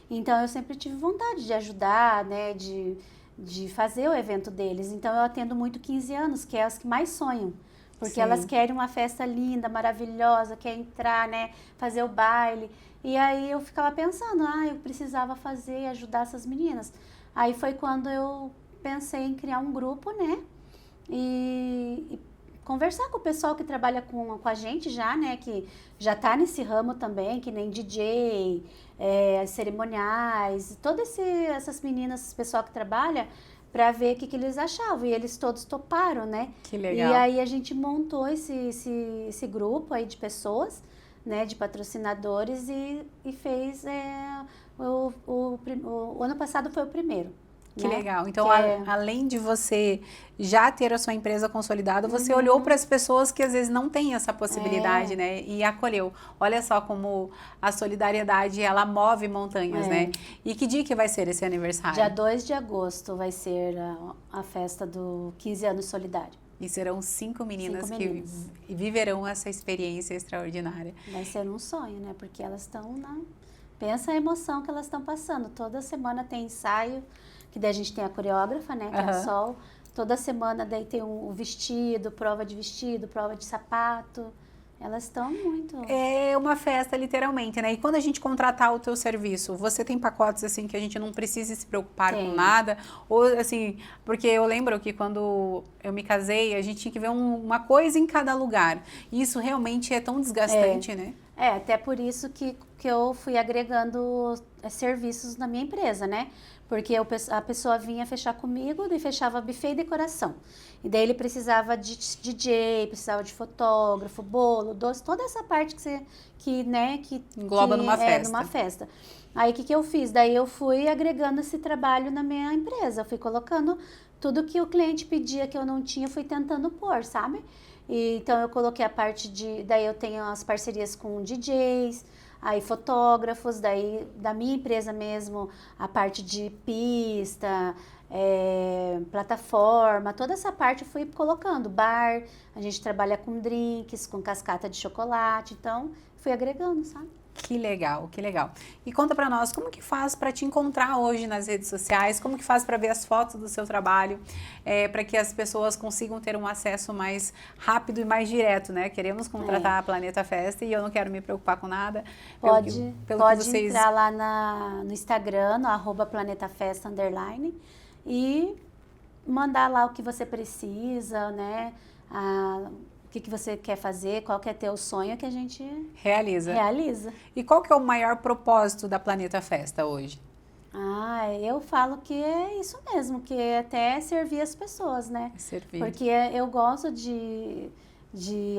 Então, eu sempre tive vontade de ajudar, né, de de fazer o evento deles. Então eu atendo muito 15 anos, que é as que mais sonham. Porque Sim. elas querem uma festa linda, maravilhosa, quer entrar, né, fazer o baile. E aí eu ficava pensando, eu precisava fazer, ajudar essas meninas. Aí foi quando eu pensei em criar um grupo, né, e conversar com o pessoal que trabalha com a gente já, né, que já tá nesse ramo também, que nem DJ, cerimoniais, todas essas meninas, esse pessoal que trabalha, para ver o que eles achavam. E eles todos toparam, né? Que legal. E aí a gente montou esse grupo aí de pessoas, né, de patrocinadores e fez, o ano passado foi o primeiro. Que né? legal. Então, Que além de você já ter a sua empresa consolidada, você olhou para as pessoas que às vezes não têm essa possibilidade, né? E acolheu. Olha só como a solidariedade, ela move montanhas, né? E que dia que vai ser esse aniversário? Dia 2 de agosto vai ser a festa do 15 anos solidário. E serão 5 meninas, 5 meninas que viverão essa experiência extraordinária. Vai ser um sonho, né? Porque elas estão Pensa a emoção que elas estão passando. Toda semana tem ensaio, que daí a gente tem a coreógrafa, né? Que é a Sol. Toda semana daí tem o vestido, prova de sapato. Elas estão muito... É uma festa, literalmente, né? E quando a gente contratar o teu serviço, você tem pacotes, assim, que a gente não precisa se preocupar com nada? Ou, assim, porque eu lembro que quando eu me casei, a gente tinha que ver uma coisa em cada lugar. E isso realmente é tão desgastante, né? Até por isso que eu fui agregando serviços na minha empresa, né? Porque a pessoa vinha fechar comigo, daí fechava buffet e decoração. E daí ele precisava de DJ, precisava de fotógrafo, bolo, doce, toda essa parte que engloba numa festa. Numa festa. Aí o que eu fiz? Daí eu fui agregando esse trabalho na minha empresa. Eu fui colocando tudo que o cliente pedia que eu não tinha, fui tentando pôr, sabe? Então eu coloquei a parte daí eu tenho as parcerias com DJs, aí fotógrafos, daí da minha empresa mesmo, a parte de pista, plataforma, toda essa parte eu fui colocando, bar, a gente trabalha com drinks, com cascata de chocolate, então fui agregando, sabe? Que legal, que legal. E conta pra nós, como que faz para te encontrar hoje nas redes sociais? Como que faz para ver as fotos do seu trabalho? Para que as pessoas consigam ter um acesso mais rápido e mais direto, né? Queremos contratar a Planeta Festa e eu não quero me preocupar com nada. Pode vocês... entrar lá no Instagram, no @planetafesta_ e mandar lá o que você precisa, né? O que você quer fazer, qual que é teu sonho que a gente realiza. E qual que é o maior propósito da Planeta Festa hoje? Eu falo que é isso mesmo, que é até servir as pessoas, né? Servir. Porque eu gosto de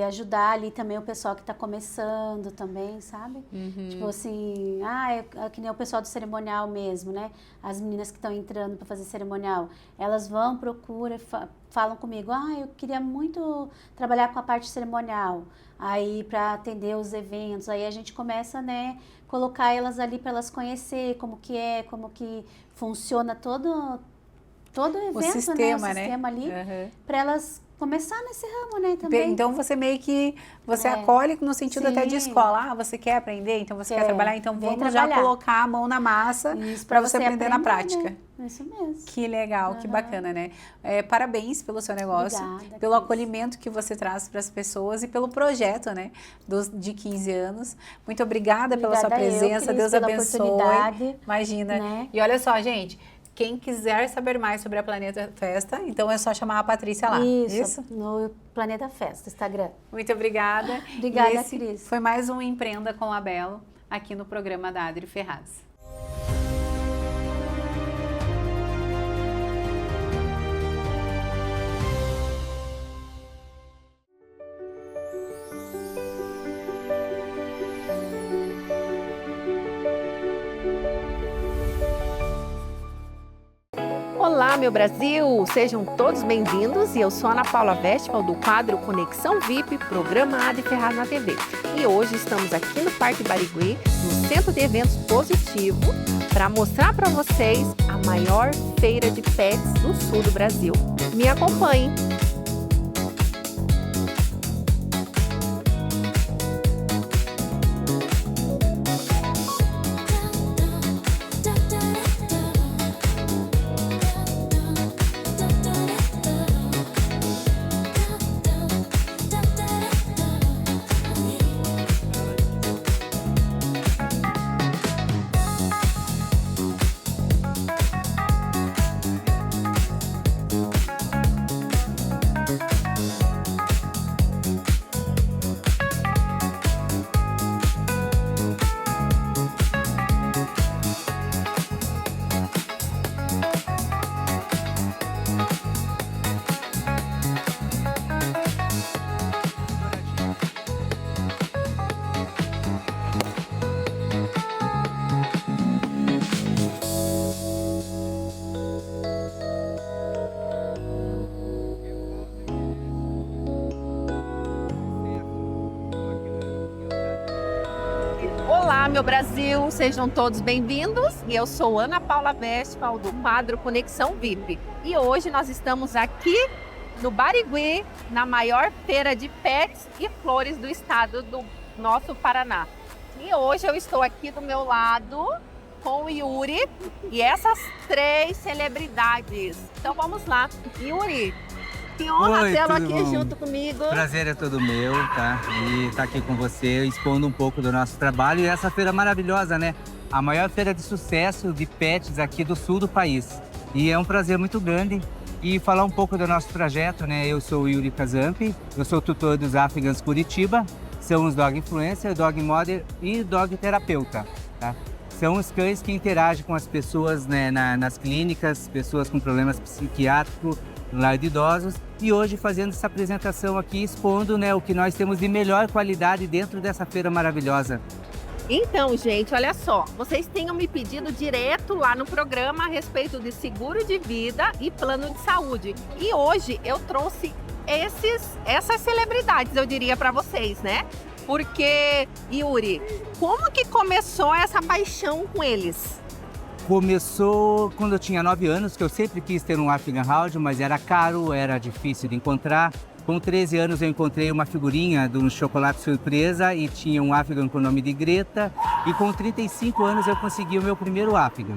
ajudar ali também o pessoal que está começando também, sabe? Tipo assim, que nem o pessoal do cerimonial mesmo, né? As meninas que estão entrando para fazer cerimonial, elas vão, procuram, falam comigo, eu queria muito trabalhar com a parte cerimonial, aí para atender os eventos, aí a gente começa, né, colocar elas ali para elas conhecer como que funciona todo o evento, o sistema, né? O sistema ali, para elas começar nesse ramo, né, também. Então, você meio que, acolhe no sentido até de escola. Você quer aprender, então você quer trabalhar, então vamos já colocar a mão na massa para você aprender na prática. Né? Isso mesmo. Que legal, que bacana, né? Parabéns pelo seu negócio, pelo acolhimento que você traz para as pessoas e pelo projeto, né, de 15 anos. Muito obrigada pela sua presença, Deus abençoe. Imagina. Né? E olha só, gente, quem quiser saber mais sobre a Planeta Festa, então é só chamar a Patrícia lá. Isso? No Planeta Festa, Instagram. Muito obrigada. Obrigada, Cris. Foi mais um Empreenda com a Belo, aqui no programa da Adri Ferraz. Olá, meu Brasil! Sejam todos bem-vindos e eu sou Ana Paula Westphal do quadro Conexão VIP, programa Adri Ferraz na TV. E hoje estamos aqui no Parque Barigui, no Centro de Eventos Positivo, para mostrar para vocês a maior feira de pets do sul do Brasil. Me acompanhem! Olá, meu Brasil, sejam todos bem-vindos. E eu sou Ana Paula Westphal, do quadro Conexão VIP. E hoje nós estamos aqui no Barigui, na maior feira de pets e flores do estado do nosso Paraná. E hoje eu estou aqui do meu lado com o Yuri e essas 3 celebridades. Então vamos lá. Yuri, que honra tê-lo aqui junto comigo. Prazer é todo meu, tá? E estar aqui com você, expondo um pouco do nosso trabalho. E essa feira maravilhosa, né? A maior feira de sucesso de pets aqui do sul do país. E é um prazer muito grande. E falar um pouco do nosso trajeto, né? Eu sou o Yuri Kazamp, eu sou tutor dos Afghans Curitiba. Somos Dog Influencer, Dog Model e Dog Terapeuta, tá? São os cães que interagem com as pessoas, né, nas clínicas, pessoas com problemas psiquiátricos, no lar de idosos. E hoje fazendo essa apresentação aqui, expondo, né, o que nós temos de melhor qualidade dentro dessa feira maravilhosa. Então, gente, olha só, vocês tinham me pedido direto lá no programa a respeito de seguro de vida e plano de saúde. E hoje eu trouxe essas celebridades, eu diria para vocês, né? Porque, Yuri, como que começou essa paixão com eles? Começou quando eu tinha 9 anos, que eu sempre quis ter um Afghan Hound, mas era caro, era difícil de encontrar. Com 13 anos eu encontrei uma figurinha de um chocolate surpresa e tinha um Afghan com o nome de Greta. E com 35 anos eu consegui o meu primeiro Afghan.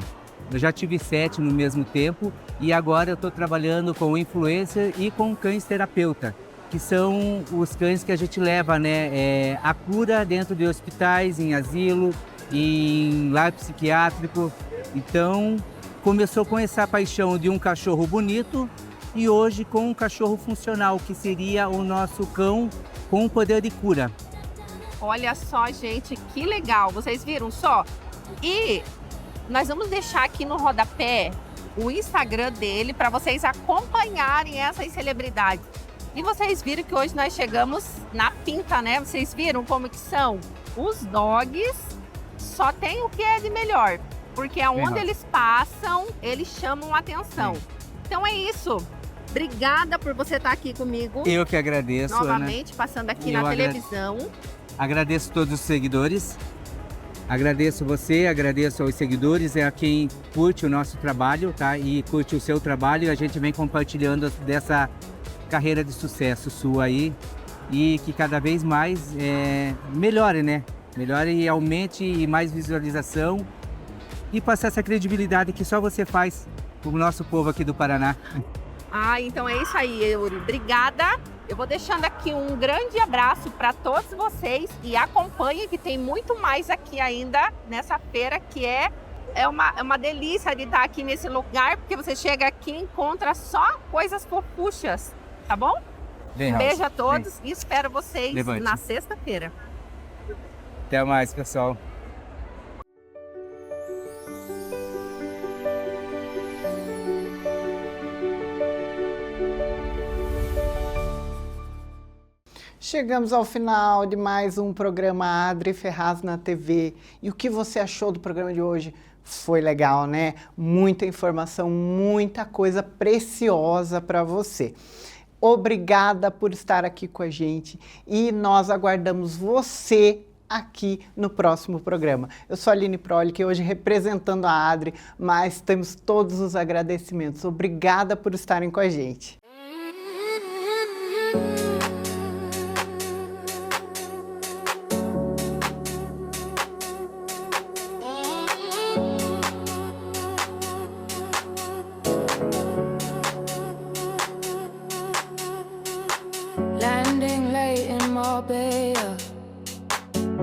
Eu já tive 7 no mesmo tempo e agora eu estou trabalhando com influencer e com cães terapeuta, que são os cães que a gente leva, né, a cura dentro de hospitais, em asilo, em lar psiquiátrico. Então, começou com essa paixão de um cachorro bonito e hoje com um cachorro funcional, que seria o nosso cão com poder de cura. Olha só, gente, que legal! Vocês viram só? E nós vamos deixar aqui no rodapé o Instagram dele para vocês acompanharem essas celebridades. E vocês viram que hoje nós chegamos na pinta, né? Vocês viram como que são? Os dogs só tem o que é de melhor, porque aonde eles passam, eles chamam a atenção. Então é isso. Obrigada por você estar aqui comigo. Eu que agradeço, novamente, Ana. Passando aqui na televisão. Agradeço todos os seguidores. Agradeço você, agradeço aos seguidores, a quem curte o nosso trabalho, tá? E curte o seu trabalho. A gente vem compartilhando dessa carreira de sucesso sua aí. E que cada vez mais melhore, né? Melhore e aumente e mais visualização. E passar essa credibilidade que só você faz pro nosso povo aqui do Paraná. Ah, então é isso aí, Yuri. Obrigada. Eu vou deixando aqui um grande abraço para todos vocês e acompanhem que tem muito mais aqui ainda nessa feira, que é uma delícia de estar aqui nesse lugar, porque você chega aqui e encontra só coisas fofuchas, tá bom? Um beijo a todos e espero vocês na sexta-feira. Até mais, pessoal. Chegamos ao final de mais um programa Adri Ferraz na TV. E o que você achou do programa de hoje? Foi legal, né? Muita informação, muita coisa preciosa para você. Obrigada por estar aqui com a gente e nós aguardamos você aqui no próximo programa. Eu sou a Aline Proli, hoje representando a Adri, mas temos todos os agradecimentos. Obrigada por estarem com a gente.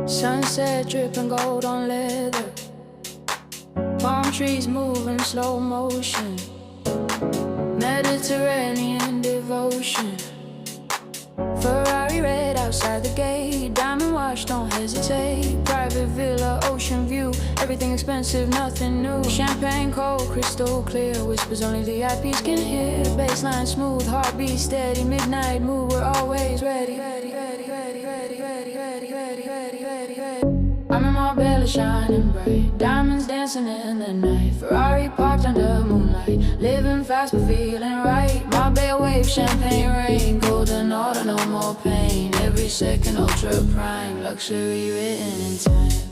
Sunset dripping gold on leather, palm trees move in slow motion, Mediterranean devotion. Ferrari red outside the gate, diamond watch, don't hesitate. Private villa, ocean view, everything expensive, nothing new. Champagne cold, crystal clear, whispers only the VIPs can hear. Baseline smooth, heartbeat steady, midnight mood, we're always ready. I'm in Marbella shining bright, diamonds dancing in the night. Ferrari parked under moonlight, living fast but feeling right. Marbella wave, champagne rain, golden order, no more pain. Every second ultra prime, luxury written in time.